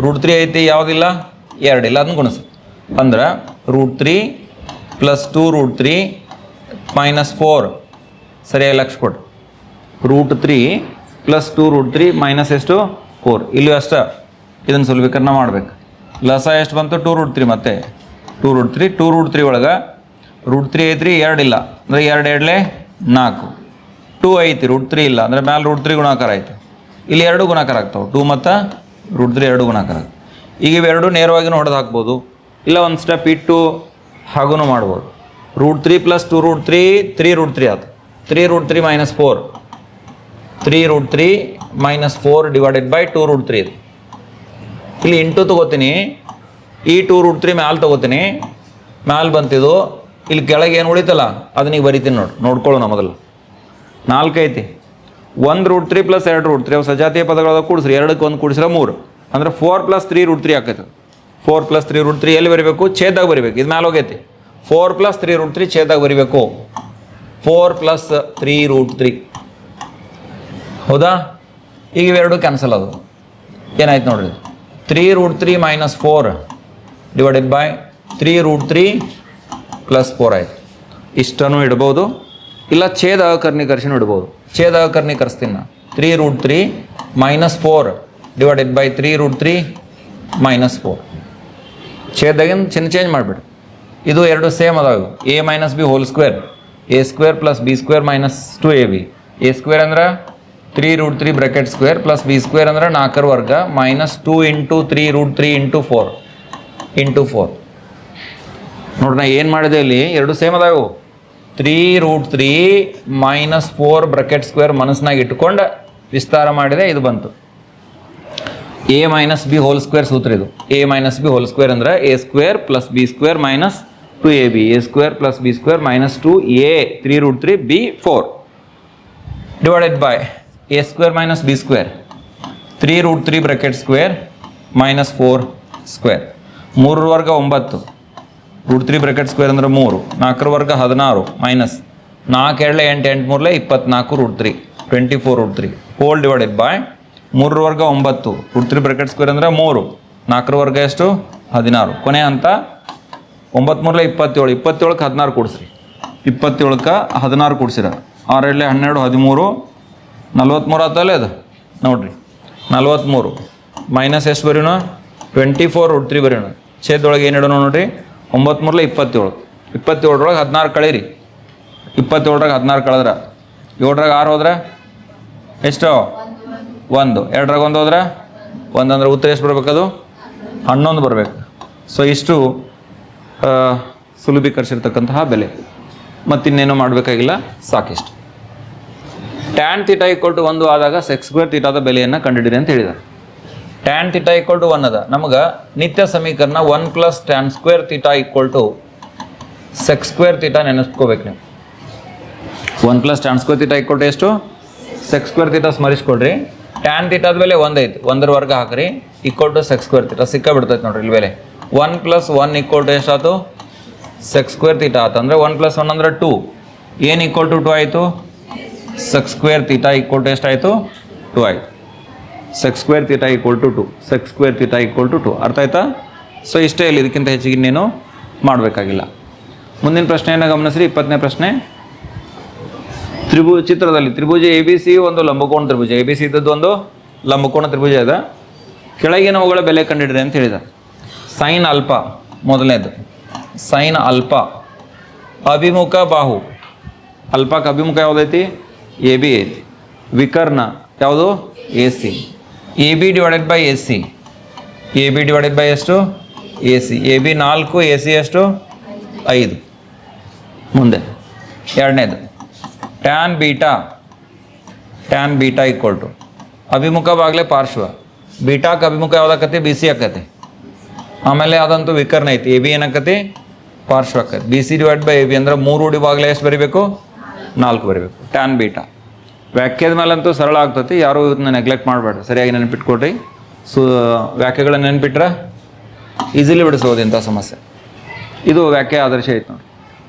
√3 ಐತಿ, ಯಾವುದಿಲ್ಲ 2 ಇಲ್ಲ, ಅದನ್ನ ಗುಣಿಸಿ ಅಂದ್ರೆ √3 ಪ್ಲಸ್ 2√3 ಮೈನಸ್ 4, ಸರಿಯಾಗಿ ಲಕ್ಷ ಕೊಡು. √3 ಪ್ಲಸ್ 2√3 ಮೈನಸ್ ಎಷ್ಟು 4, ಇಲ್ಲಿ ಅಷ್ಟ. ಇದನ್ನು ಸುಲಭೀಕರಣ ಮಾಡ್ಬೇಕು. ಲಸ ಎಷ್ಟು ಬಂತು 2√3, ಮತ್ತೆ 2√3 ಒಳಗೆ √3 ಐತ್ರಿ, 2 ಇಲ್ಲ ಅಂದರೆ 2 2 4, 2 ಐತಿ, √3 ಇಲ್ಲ ಅಂದರೆ ಮ್ಯಾಲೆ √3 ಗುಣಾಕಾರ ಆಯಿತು, ಇಲ್ಲಿ 2 ಗುಣಾಕಾರ ಆಗ್ತಾವೆ, 2 ಮತ್ತು √3 2 ಗುಣಾಕಾರ ಆಗ್ತವೆ. ಈಗ ಇವೆರಡು ನೇರವಾಗಿ ಹೊಡೆದು ಹಾಕ್ಬೋದು, ಇಲ್ಲ ಒಂದು ಸ್ಟೆಪ್ ಇಟ್ಟು ಹಾಗೂ ಮಾಡ್ಬೋದು. √3 ಪ್ಲಸ್ 2√3 3√3 ಆಯ್ತು, 3√3 ಮೈನಸ್ 4, 3√3 ಮೈನಸ್ 4 ಡಿವೈಡೆಡ್ ಬೈ 2√3 ಇದು. ಇಲ್ಲಿ ಇಂಟು ತೊಗೋತೀನಿ, ಈ 2√3 ಮ್ಯಾಲೆ ತೊಗೋತೀನಿ, ಮ್ಯಾಲೆ ಬಂತಿದ್ದು, ಇಲ್ಲಿ ಕೆಳಗೆ ಏನು ಉಳಿತಲ್ಲ ಅದನ್ನ ಈಗ ಬರಿತೀನಿ ನೋಡಿ, ನೋಡ್ಕೊಳ್ಳೋಣ. ಮೊದಲು 4 ಐತಿ, 1√3 ಪ್ಲಸ್ 2√3 ಅವು ಸಜಾತಿಯ ಪದಗಳಾದ ಕೂಡಿಸ್ರಿ, 2ಕ್ಕೆ 1 ಕೂಡಿಸ್ರೆ 3 ಅಂದರೆ 4 ಪ್ಲಸ್ 3√3 ಆಕೈತೆ. 4 ಪ್ಲಸ್ 3√3 ಎಲ್ಲಿ ಬರಿಬೇಕು ಛೇದಾಗ ಬರಿಬೇಕು, ಇದು ಮ್ಯಾಲೆ ಹೋಗೈತಿ. 4 ಪ್ಲಸ್ 3√3 ಛೇದಾಗ ಬರಿಬೇಕು, 4 ಪ್ಲಸ್ 3√3 ಹೌದಾ. ಈಗ ಇವೆರಡು ಕ್ಯಾನ್ಸಲ್ ಅದು, ಏನಾಯ್ತು ನೋಡ್ರಿ 3√3 ಮೈನಸ್ 4 ಡಿವೈಡೆಡ್ ಬೈ 3√3 ಪ್ಲಸ್ 4 ಆಯ್ತು. ಇಷ್ಟನ್ನು ಇಡ್ಬೋದು, ಇಲ್ಲ ಛೇದ ಕರ್ಣೀಕರಿಸಿನೂ ಇಡ್ಬೋದು. ಛೇದ ಕರ್ಣೀಕರಿಸ್ತೀನಿ ನಾನು, 3√3 ಮೈನಸ್ 4 ಡಿವೈಡೆಡ್ ಬೈ 3√3 ಮೈನಸ್ 4. ಛೇದಾಗಿನ ಚಿನ್ನ ಚೇಂಜ್ ಮಾಡಿಬಿಡಿ, ಇದು ಎರಡು ಸೇಮ್ ಅದಾವೆ. a minus B whole square, a² plus b² minus 2ab. a² ಅಂದ್ರೆ 3√3 ಬ್ರಾಕೆಟ್ ಸ್ಕ್ವೇರ್ ಪ್ಲಸ್ b² ಅಂದ್ರೆ 4 ವರ್ಗ ಮೈನಸ್ 2 ಇಂಟು 3√3 ಇಂಟು 4 ನೋಡ್ರಿ. ನಾ ಏನು ಮಾಡಿದೆ ಇಲ್ಲಿ, ಎರಡು ಸೇಮ್ ಅದಾವೆ. 3√3 ಮೈನಸ್ 4 ಬ್ರಾಕೆಟ್ ಸ್ಕ್ವೇರ್ ಮನಸ್ಸಿನಾಗ ಇಟ್ಕೊಂಡು ವಿಸ್ತಾರ ಮಾಡಿದೆ, ಇದು ಬಂತು. A minus B whole square ಸೂತ್ರ ಇದು. A minus B whole square ಅಂದರೆ A square plus B square minus 2ab, A square plus B square minus 2a 3√3 b 4 divided by A square minus B square 3√3 bracket square minus 4 square. 3 ವರ್ಗ 9 √3 bracket square ಅಂದರೆ 3, 4 ವರ್ಗ 16 minus 4 2 8 8 3 24 √3 24 √3 hole divided by 3 ವರ್ಗ 9 √3 bracket square ಅಂದರೆ 3, 4 ವರ್ಗ ಎಷ್ಟು 16, ಕೊನೆ ಅಂತ 9 3 27, 27ಕ್ಕೆ 16 ಕೂಡಿಸ್ರಿ, 27ಕ್ಕೆ 16 ಕೂಡಿಸಿರ 6 2 12 13 43 ಆತಲ್ಲ ಅದು ನೋಡಿರಿ 43 ಮೈನಸ್ ಎಷ್ಟು ಬರೀನು 24 √3 ಬರೀನು ಛೇದೊಳಗೆ ಏನು ಇಡೋಣ ನೋಡಿರಿ 9 3 27, 27 16 ಕಳೀರಿ, 27 16 ಕಳೆದ್ರೆ 7 6 ಹೋದ್ರೆ ಎಷ್ಟು 1, 2 1 ಹೋದ್ರೆ 1 ಅಂದ್ರೆ ಉತ್ತರ ಎಷ್ಟು ಬರಬೇಕದು 11 ಬರಬೇಕು. ಸೊ ಇಷ್ಟು ಸುಲಭೀಕರಿಸಿರ್ತಕ್ಕಂತಹ ಬೆಲೆ, ಮತ್ತಿನ್ನೇನು ಮಾಡಬೇಕಾಗಿಲ್ಲ, ಸಾಕಿಷ್ಟು. ಟ್ಯಾನ್ ಥೀಟಾ ಈಕ್ವಲ್ ಟು 1 ಆದಾಗ ಸೆಕ್ ಸ್ಕ್ವೇರ್ ಥೀಟಾದ ಬೆಲೆಯನ್ನು ಕಂಡುಹಿಡಿರಿ ಅಂತ ಹೇಳಿದ್ದಾರೆ. ಟ್ಯಾನ್ ಥೀಟಾ ಈಕ್ವಲ್ ಟು 1 ಅದ, ನಮಗೆ ನಿತ್ಯ ಸಮೀಕರಣ 1 plus tan square theta equal to sec square theta ನೆನೆಸ್ಕೋಬೇಕು ನೀವು. 1 plus tan square theta equal to ಎಷ್ಟು ಸೆಕ್ ಸ್ಕ್ವೇರ್ ಥೀಟಾ ಸ್ಮರಿಸ್ಕೊಡ್ರಿ. ಟ್ಯಾನ್ ಥೀಟಾದ ಬೆಲೆ 1 ಐತಿ, 1 ವರ್ಗ ಹಾಕ್ರಿ equal to sec square theta ಸಿಕ್ಕ ಬಿಡ್ತೈತೆ ನೋಡ್ರಿ ಇಲ್ಲಿ ಬೆಲೆ. 1 ಪ್ಲಸ್ 1 ಈಕ್ವಲ್ ಟು ಎಷ್ಟಾಯ್ತು ಸೆಕ್ ಸ್ಕ್ವೇರ್ ಥೀಟಾ ಆಯ್ತು ಅಂದರೆ 1 ಪ್ಲಸ್ 1 ಅಂದರೆ 2, ಏನು ಈಕ್ವಲ್ ಟು 2 ಆಯಿತು sec square theta equal to ಎಷ್ಟಾಯಿತು 2 ಆಯಿತು. Sec square theta equal to 2, sec square theta equal to 2 ಅರ್ಥ ಆಯ್ತಾ. ಸೊ ಇಷ್ಟೇ ಇಲ್ಲಿ, ಇದಕ್ಕಿಂತ ಹೆಚ್ಚಿಗೆ ಇನ್ನೇನು ಮಾಡಬೇಕಾಗಿಲ್ಲ. ಮುಂದಿನ ಪ್ರಶ್ನೆಯನ್ನು ಗಮನಿಸ್ರಿ. 20ನೇ ಪ್ರಶ್ನೆ. ಚಿತ್ರದಲ್ಲಿ ತ್ರಿಭುಜ ಎ ಬಿ ಸಿ ಒಂದು ಲಂಬಕೋಣ ತ್ರಿಭುಜ, ಎ ಬಿ ಸಿ ಇದ್ದದ್ದು ಒಂದು ಲಂಬಕೋಣ ತ್ರಿಭುಜ ಇದೆ. ಕೆಳಗಿನವುಗಳ ಬೆಲೆ ಕಂಡಿಡ್ರಿ ಅಂತ ಹೇಳಿದ. ಸೈನ್ ಅಲ್ಫಾ ಮೊದಲನೇದು, ಸೈನ್ ಅಲ್ಫಾ ಅಭಿಮುಖ ಬಾಹು, ಅಲ್ಫಾಕ್ಕೆ ಅಭಿಮುಖ ಯಾವುದೈತಿ ಎ ಬಿ ಐತಿ, ವಿಕರ್ಣ ಯಾವುದು A C, A B divided by A C, A B divided by ಎಷ್ಟು A C, A B 4 A C ಎಷ್ಟು 5. ಮುಂದೆ ಎರಡನೇದು tan beta, tan beta equal to ಅಭಿಮುಖವಾಗಲೇ ಪಾರ್ಶ್ವ, ಬೀಟಾಕ್ಕೆ ಅಭಿಮುಖ ಯಾವುದಾಕತಿ ಬಿ ಸಿ ಆಕತಿ, ಆಮೇಲೆ ಅದಂತೂ ವಿಕರ್ಣ ಐತಿ, ಎ ಬಿ ಏನಾಕತಿ ಪಾರ್ಶ್ವ ಆಕತಿ. B C divide by A B ಅಂದರೆ 3 ಡಿವಾಗಲೇ ಎಷ್ಟು ಬರೀಬೇಕು 4 ಬರೀಬೇಕು. ಟ್ಯಾನ್ ಬೀಟಾ ವ್ಯಾಖ್ಯಾದ ಮೇಲಂತೂ ಸರಳ ಆಗ್ತತಿ, ಯಾರೂ ಇದನ್ನ ನೆಗ್ಲೆಕ್ಟ್ ಮಾಡಬೇಡ್ರಿ, ಸರಿಯಾಗಿ ನೆನಪಿಟ್ಕೊಡ್ರಿ. ವ್ಯಾಖ್ಯೆಗಳನ್ನು ನೆನಪಿಟ್ರೆ ಈಸಿಲಿ ಬಿಡಿಸ್ಬೋದು ಇಂಥ ಸಮಸ್ಯೆ. ಇದು ವ್ಯಾಖ್ಯೆ ಆದರ್ಶ ಐತೆ ನೋಡಿ.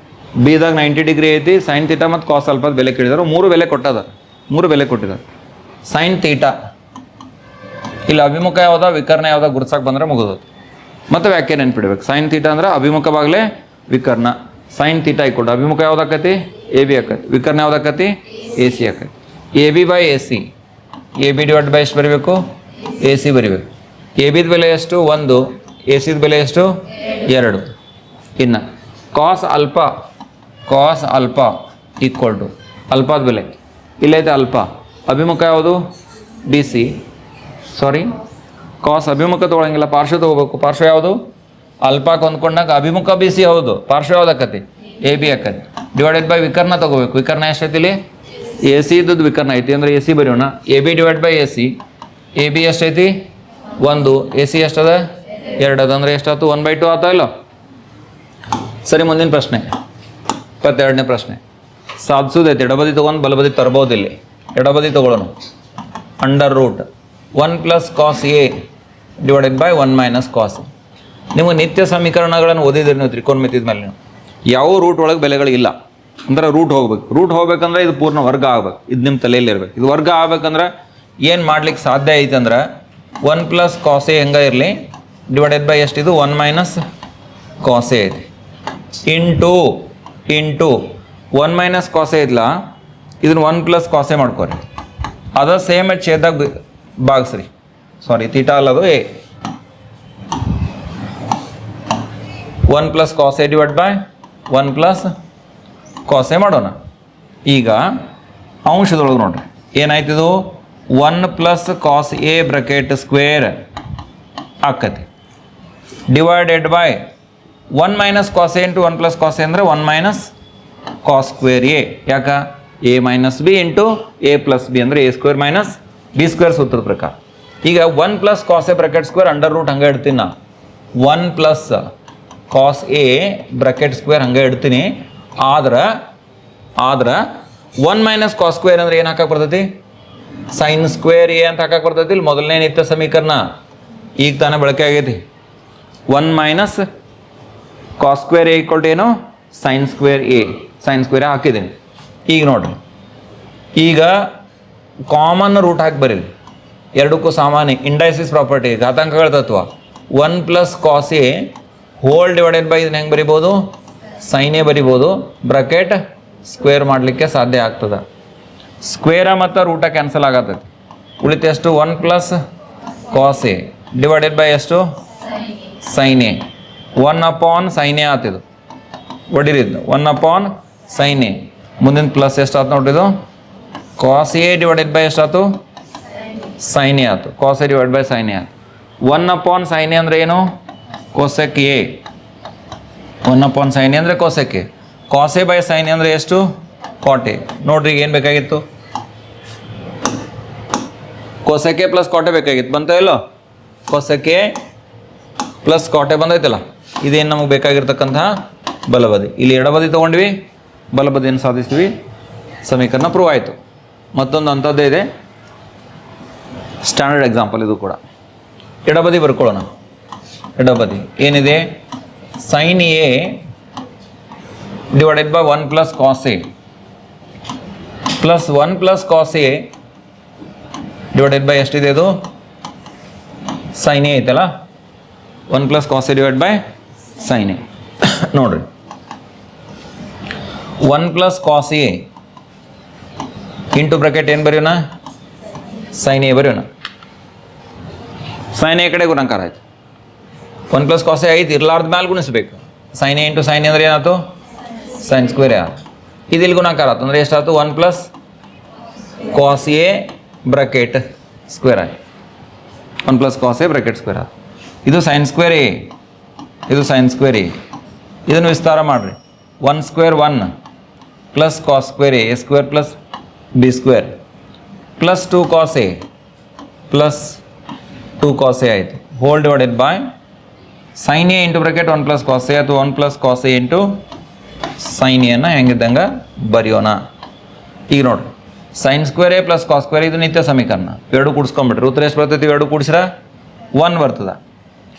ಬಿದಾಗ 90 ಡಿಗ್ರಿ ಐತಿ, ಸೈನ್ ಥೀಟಾ ಮತ್ತು ಕಾಸ್ ಅಲ್ಫಾದ ಬೆಲೆ ಕೇಳಿದಾರೆ, 3 ಬೆಲೆ ಕೊಟ್ಟಿದ್ದಾರೆ, 3 ಬೆಲೆ ಕೊಟ್ಟಿದ್ದಾರೆ. ಸೈನ್ ಥೀಟಾ ಇಲ್ಲಿ ಅಭಿಮುಖ ಯಾವುದ ವಿಕರ್ಣ ಯಾವುದ ಗುರ್ಸಕ್ಕೆ ಬಂದರೆ ಮುಗಿದೋದು. ಮತ್ತು ವ್ಯಾಖ್ಯೆ ನೆನ್ಪಿಡ್ಬೇಕು. ಸೈನ್ ಥೀಟಾ ಅಂದ್ರೆ ಅಭಿಮುಖವಾಗಲೇ ವಿಕರ್ಣ, ಸೈನ್ ಥೀಟಾ ಇಕ್ವಲ್ ಅಭಿಮುಖ ಯಾವುದಾಕತಿ ಎ ಬಿ ಆಕತಿ, ವಿಕರ್ಣ ಯಾವುದಾಕತಿ ಎ ಸಿ ಆಕತಿ. A B by A C, A B divide by ಎಷ್ಟು ಬರೀಬೇಕು ಎ ಸಿ ಬರೀಬೇಕು. ಎ ಬಿದ ಬೆಲೆ ಎಷ್ಟು 1, ಎ ಸಿದ ಬೆಲೆ ಎಷ್ಟು 2. ಇನ್ನು cos alpha, cos alpha equal to ಅಲ್ಫಾದ ಬೆಲೆ ಇಲ್ಲೈತೆ ಅಲ್ಫಾ, ಅಭಿಮುಖ ಯಾವುದು ಬಿ ಸಿ, ಸಾರಿ ಕಾಸ್ ಅಭಿಮುಖ ತೊಗೊಳಂಗಿಲ್ಲ, ಪಾರ್ಶ್ವ ತೊಗೋಬೇಕು. ಪಾರ್ಶ್ವ ಯಾವುದು ಅಲ್ಫಾಕ್ಕೆ ಹೊಂದ್ಕೊಂಡಾಗ ಅಭಿಮುಖ ಬಿ ಸಿ ಹೌದು, ಪಾರ್ಶ್ವ ಯಾವ್ದು ಆಕತಿ ಎ ಬಿ ಆಕತಿ. ಡಿವೈಡೆಡ್ ಬೈ ವಿಕರ್ಣ ತೊಗೋಬೇಕು. ವಿಕರ್ಣ ಎಷ್ಟೈತಿಲಿ ಎ ಸಿ ಇದ್ದದ್ದು ವಿಕರ್ಣ ಐತಿ ಅಂದರೆ ಎ ಸಿ ಬರೆಯೋಣ. A B divide by A C, A B ಎಷ್ಟೈತಿ 1, ಎ ಸಿ ಎಷ್ಟದ 2 ಅದ ಅಂದರೆ ಎಷ್ಟಾಯ್ತು 1/2 ಆತ ಇಲ್ಲ. ಸರಿ, ಮುಂದಿನ ಪ್ರಶ್ನೆ 22ನೇ ಪ್ರಶ್ನೆ. ಸಾಧಿಸೋದೈತೆ, ಎಡಬದಿ ತೊಗೊಂಡು ಬಲಬದಿ ತರ್ಬೋದು. ಇಲ್ಲಿ ಎಡಬದಿ ತೊಗೊಳ್ಳೋಣ. Under root 1 plus cos A divided by 1 minus cos. ನಿಮಗೆ ನಿತ್ಯ ಸಮೀಕರಣಗಳನ್ನು ಓದಿದ್ರಿ ನೀವು ತ್ರಿಕೋನಮಿತಿದ ಮೇಲೆ. ನೀವು ಯಾವ ರೂಟ್ ಒಳಗೆ ಬೆಲೆಗಳಿಲ್ಲ ಅಂದ್ರೆ ರೂಟ್ ಹೋಗ್ಬೇಕು. ರೂಟ್ ಹೋಗ್ಬೇಕಂದ್ರೆ ಇದು ಪೂರ್ಣ ವರ್ಗ ಆಗ್ಬೇಕು, ಇದು ನಿಮ್ಮ ತಲೆಯಲ್ಲಿ ಇರ್ಬೇಕು. ಇದು ವರ್ಗ ಆಗ್ಬೇಕಂದ್ರೆ ಏನು ಮಾಡ್ಲಿಕ್ಕೆ ಸಾಧ್ಯ ಐತೆ ಅಂದ್ರೆ 1 ಪ್ಲಸ್ ಕಾಸ್ ಎ ಹೆಂಗೆ ಇರಲಿ ಡಿವೈಡೆಡ್ ಬೈ ಎಷ್ಟಿದು 1 ಮೈನಸ್ ಕಾಸ್ ಎ ಐತಿ ಇಂಟು 1 ಮೈನಸ್ ಕಾಸ್ ಎ ಇದ್ಲ, ಇದನ್ನು 1 ಪ್ಲಸ್ ಕಾಸ್ ಎ ಮಾಡ್ಕೊರಿ. ಅದ ಸೇಮ್ ಛೇದಾಗ ಭಾಗಿಸ್ರಿ, ಸಾರಿ ಥೀಟಾ ಅಲ್ಲದು A. 1 plus cos A divide by 1 plus cos A ಮಾಡೋಣ. ಈಗ ಅಂಶದೊಳಗೆ ನೋಡ್ರಿ ಏನಾಯ್ತಿದು 1 plus cos A bracket square ಆಕತಿ divided by 1 minus cos A into 1 plus cos A ಅಂದರೆ 1 ಮೈನಸ್ ಕಾಸ್ ಸ್ಕ್ವೇರ್ ಎ. ಯಾಕ A minus B into A plus B ಅಂದರೆ A square minus B square ಸೂತ್ರದ ಪ್ರಕಾರ. ಈಗ 1 plus cos A bracket square under root ಹಂಗೆ ಇಡ್ತೀನಿ ನಾ 1 plus cos A bracket square ಹಂಗೆ ಇಡ್ತೀನಿ. ಆದ್ರೆ 1 ಮೈನಸ್ ಕಾಸ್ ಸ್ಕ್ವೇರ್ ಅಂದ್ರೆ ಏನು ಹಾಕಕ್ಕೆ ಬರ್ತೈತಿ? ಸೈನ್ ಸ್ಕ್ವೇರ್ ಎ ಅಂತ ಹಾಕಕ್ಕೆ ಬರ್ತೈತಿ. ಇಲ್ಲಿ ಮೊದಲನೇ ನಿತ್ಯ ಸಮೀಕರಣ ಈಗ ತಾನೇ ಬಳಕೆ ಆಗೈತಿ. 1 minus cos square A equal to ಏನು? Sine square A. Sine square ಹಾಕಿದ್ದೀನಿ. ಈಗ ನೋಡ್ರಿ, ಈಗ ಕಾಮನ್ ರೂಟ್ ಹಾಕಿ ಬರೀರಿ. ಎರಡಕ್ಕೂ ಸಾಮಾನ್ಯ ಇಂಡೈಸಿಸ್ ಪ್ರಾಪರ್ಟಿ ಘಾತಾಂಕಗಳ ತತ್ವ. 1 plus cos A whole divided by ಇದನ್ನ ಹೆಂಗೆ ಬರಿಬೋದು? ಸೈನ್ ಎ ಬರಿಬೋದು. ಬ್ರಾಕೆಟ್ ಸ್ಕ್ವೇರ್ ಮಾಡಲಿಕ್ಕೆ ಸಾಧ್ಯ ಆಗ್ತದೆ. ಸ್ಕ್ವೇರ ಮತ್ತು ರೂಟ ಕ್ಯಾನ್ಸಲ್ ಆಗತ್ತೈತಿ. ಉಳಿತು ಎಷ್ಟು? 1 plus cos A divided by ಎಷ್ಟು? Sine A. 1 upon sine A ಆತಿದು ಹೊಡಿರಿದ್ದು. 1 ಅಪಾನ್ ಸೈನ್ ಎ. ಮುಂದಿನ ಪ್ಲಸ್ ಎಷ್ಟು ಆಯ್ತು ನೋಡ್ರಿದು? ಕಾಸ್ ಎ ಡಿವೈಡೆಡ್ ಬೈ ಎಷ್ಟಾಯ್ತು? ಸೈನ್ ಎ ಆಯ್ತು. Cos A divide by sine A ಆಯ್ತು. 1 ಅಪಾನ್ ಸೈನ್ ಎ ಅಂದರೆ ಏನು? Cosec A. 1 upon sine A ಅಂದರೆ cosec A. Cos A by sine A ಅಂದರೆ ಎಷ್ಟು? Cot A. ನೋಡ್ರಿ ಈಗ ಏನು ಬೇಕಾಗಿತ್ತು? Cosec A plus cot A ಬೇಕಾಗಿತ್ತು. ಬಂತ ಇಲ್ಲೋ? Cosec A plus cot A ಬಂದೈತಲ್ಲ. ಇದೇನು ನಮಗೆ ಬೇಕಾಗಿರ್ತಕ್ಕಂತಹ ಬಲಬದಿ. ಇಲ್ಲಿ ಎಡಬದಿ ತೊಗೊಂಡ್ವಿ, ಬಲಬದಿಯನ್ನು ಸಾಧಿಸ್ತೀವಿ. ಸಮೀಕರಣ ಪ್ರೂವ್ ಆಯಿತು. ಮತ್ತೊಂದು ಅಂಥದ್ದೇ ಇದೆ, ಸ್ಟ್ಯಾಂಡರ್ಡ್ ಎಕ್ಸಾಂಪಲ್ ಇದು ಕೂಡ. ಎಡಬದಿ ಬರ್ಕೊಳ್ಳೋಣ. ಎಡಬದಿ ಏನಿದೆ? Sine A divided by 1 plus cos A plus 1 plus cos A divided by ಎಷ್ಟಿದೆ? ಅದು ಸೈನ್ ಎ ಐತಲ್ಲ. 1 plus cos A divide by sine A. ನೋಡ್ರಿ, 1 plus cos A into bracket ಏನು ಬರೆಯೋಣ? ಸೈನ್ ಎ ಬರೆಯೋಣ. ಸೈನ್ ಎ ಕಡೆ ಗುಣಾಕಾರ ಆಯ್ತು. 1 ಪ್ಲಸ್ ಕಾಸ್ ಎ ಐತಿ, ಇರ್ಲಾರ್ದ ಮ್ಯಾಲೆ ಗುಣಿಸ್ಬೇಕು. Sine A into sine A ಅಂದರೆ ಏನಾಯ್ತು? ಸೈನ್ ಸ್ಕ್ವೇರ್ ಆಯ್ತು. ಇದು ಇಲ್ಲಿ ಗುಣಾಕಾರ ಆಯ್ತು ಅಂದರೆ ಎಷ್ಟಾಯ್ತು? 1 plus cos A bracket square ಆಯ್ತು. 1 plus cos A bracket square ಆಯ್ತು. ಇದು ಸೈನ್ ಸ್ಕ್ವೇರ್ ಎ, ಇದು ಸೈನ್ ಸ್ಕ್ವೇರ್ ಎ. ಇದನ್ನು ವಿಸ್ತಾರ ಮಾಡಿರಿ. 1 square 1 plus cos square A square plus B square plus 2 cos A plus 2 cos A ಆಯಿತು. Whole divided by sine A into bracket 1 plus cos A ಅಥವಾ 1 plus cos A into sine ಎನ್ನು ಹೆಂಗಿದ್ದಂಗೆ ಬರೆಯೋಣ. ಈಗ ನೋಡಿರಿ, sine square A plus cos square ಇದು ನಿತ್ಯ ಸಮೀಕರಣ. ಎರಡು ಕೂಡಿಸ್ಕೊಂಬಿಟ್ರಿ. ಉತ್ತರ ಎಷ್ಟು ಬರ್ತೈತಿ? ಎರಡು ಕೂಡಿಸ್ರೆ 1 ಬರ್ತದೆ.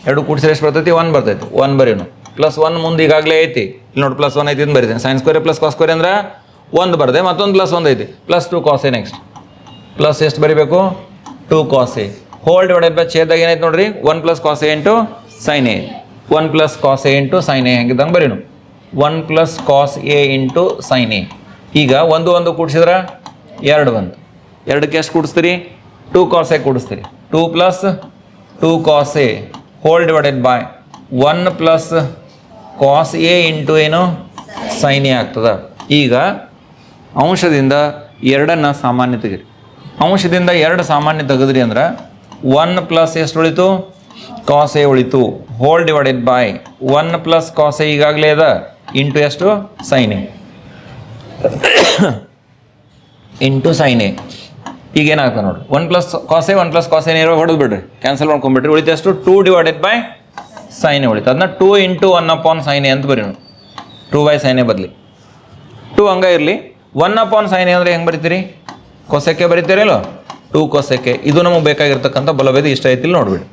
ಎರಡು ಕೂಡಿಸ್ರೆ ಎಷ್ಟು ಬರ್ತೈತಿ? 1 ಬರ್ತೈತಿ. 1 ಬರೀನು. ಪ್ಲಸ್ 1 ಮುಂದೆ ಈಗಾಗಲೇ ಐತಿ. ಇಲ್ಲಿ ನೋಡಿ ಪ್ಲಸ್ 1 ಐತಿ ಅಂತ ಬರೀತೀನಿ. Sine square A plus cos square ಅಂದ್ರೆ 1 ಬರದೆ, ಮತ್ತೊಂದು ಪ್ಲಸ್ 1 ಐತಿ. Plus 2 cos A next. Plus ಎಷ್ಟು ಬರೀಬೇಕು? 2 cos A. Whole divided by ಛೇದಾಗ ಏನೈತೆ ನೋಡ್ರಿ? 1 plus cos A into sine A. 1 plus cos A into sine A ಹೆಂಗಿದ್ದಂಗೆ ಬರೀನು. 1 plus cos A into sine A. ಈಗ 1 1 ಕೂಡಿಸಿದ್ರೆ 2 ಬಂತು. 2ಕ್ಕೆ ಎಷ್ಟು ಕೂಡಿಸ್ತೀರಿ? 2 cos A ಕೂಡಿಸ್ತೀರಿ. 2 plus 2 cos A whole divided by 1 plus cos A into ಏನು? ಸೈನ್ ಎ ಆಗ್ತದೆ. ಈಗ ಅಂಶದಿಂದ 2 ಸಾಮಾನ್ಯ ತೆಗಿರಿ. ಅಂಶದಿಂದ 2 ಸಾಮಾನ್ಯ ತೆಗೆದ್ರಿ ಅಂದ್ರೆ 1 ಪ್ಲಸ್ ಎಷ್ಟು ಉಳಿತು? ಕಾಸ್ ಎ ಉಳಿತು. Whole divided by 1 plus cos A ಈಗಾಗಲೇ ಅದ ಇಂಟು ಎಷ್ಟು? Sine A into sine A. ಈಗ ಏನಾಗ್ತದೆ ನೋಡಿರಿ, 1 plus cos A 1 plus cos A ನೇರ ಹೊಡೆದು ಬಿಡ್ರಿ, ಕ್ಯಾನ್ಸಲ್ ಮಾಡ್ಕೊಂಡ್ಬಿಟ್ರಿ. ಉಳಿತು ಎಷ್ಟು? 2 ಡಿವೈಡೆಡ್ ಬೈ ಸೈನ್ ಎ ಉಳಿತು. ಅದನ್ನ 2 ಇಂಟು 1 ಅಪಾನ್ ಸೈನ್ ಎ ಅಂತ ಬರೀ. 2 ಬೈ ಸೈನ್ ಎ ಬದಲಿ 2 ಹಂಗೆ ಇರಲಿ. 1 ಅಪಾನ್ ಸೈನ್ ಎ ಅಂದರೆ ಹೆಂಗೆ ಬರಿತೀರಿ? ಕೊಸೆಕ್ಕೆ ಬರಿತೀರಿಲ್ಲೋ? 2 ಕೊಸೆಕ್ಕೆ. ಇದು ನಮಗೆ ಬೇಕಾಗಿರ್ತಕ್ಕಂಥ ಬಲಭೇದ ಇಷ್ಟ ಐತಿಲ್ಲ ನೋಡ್ಬಿಡಿ.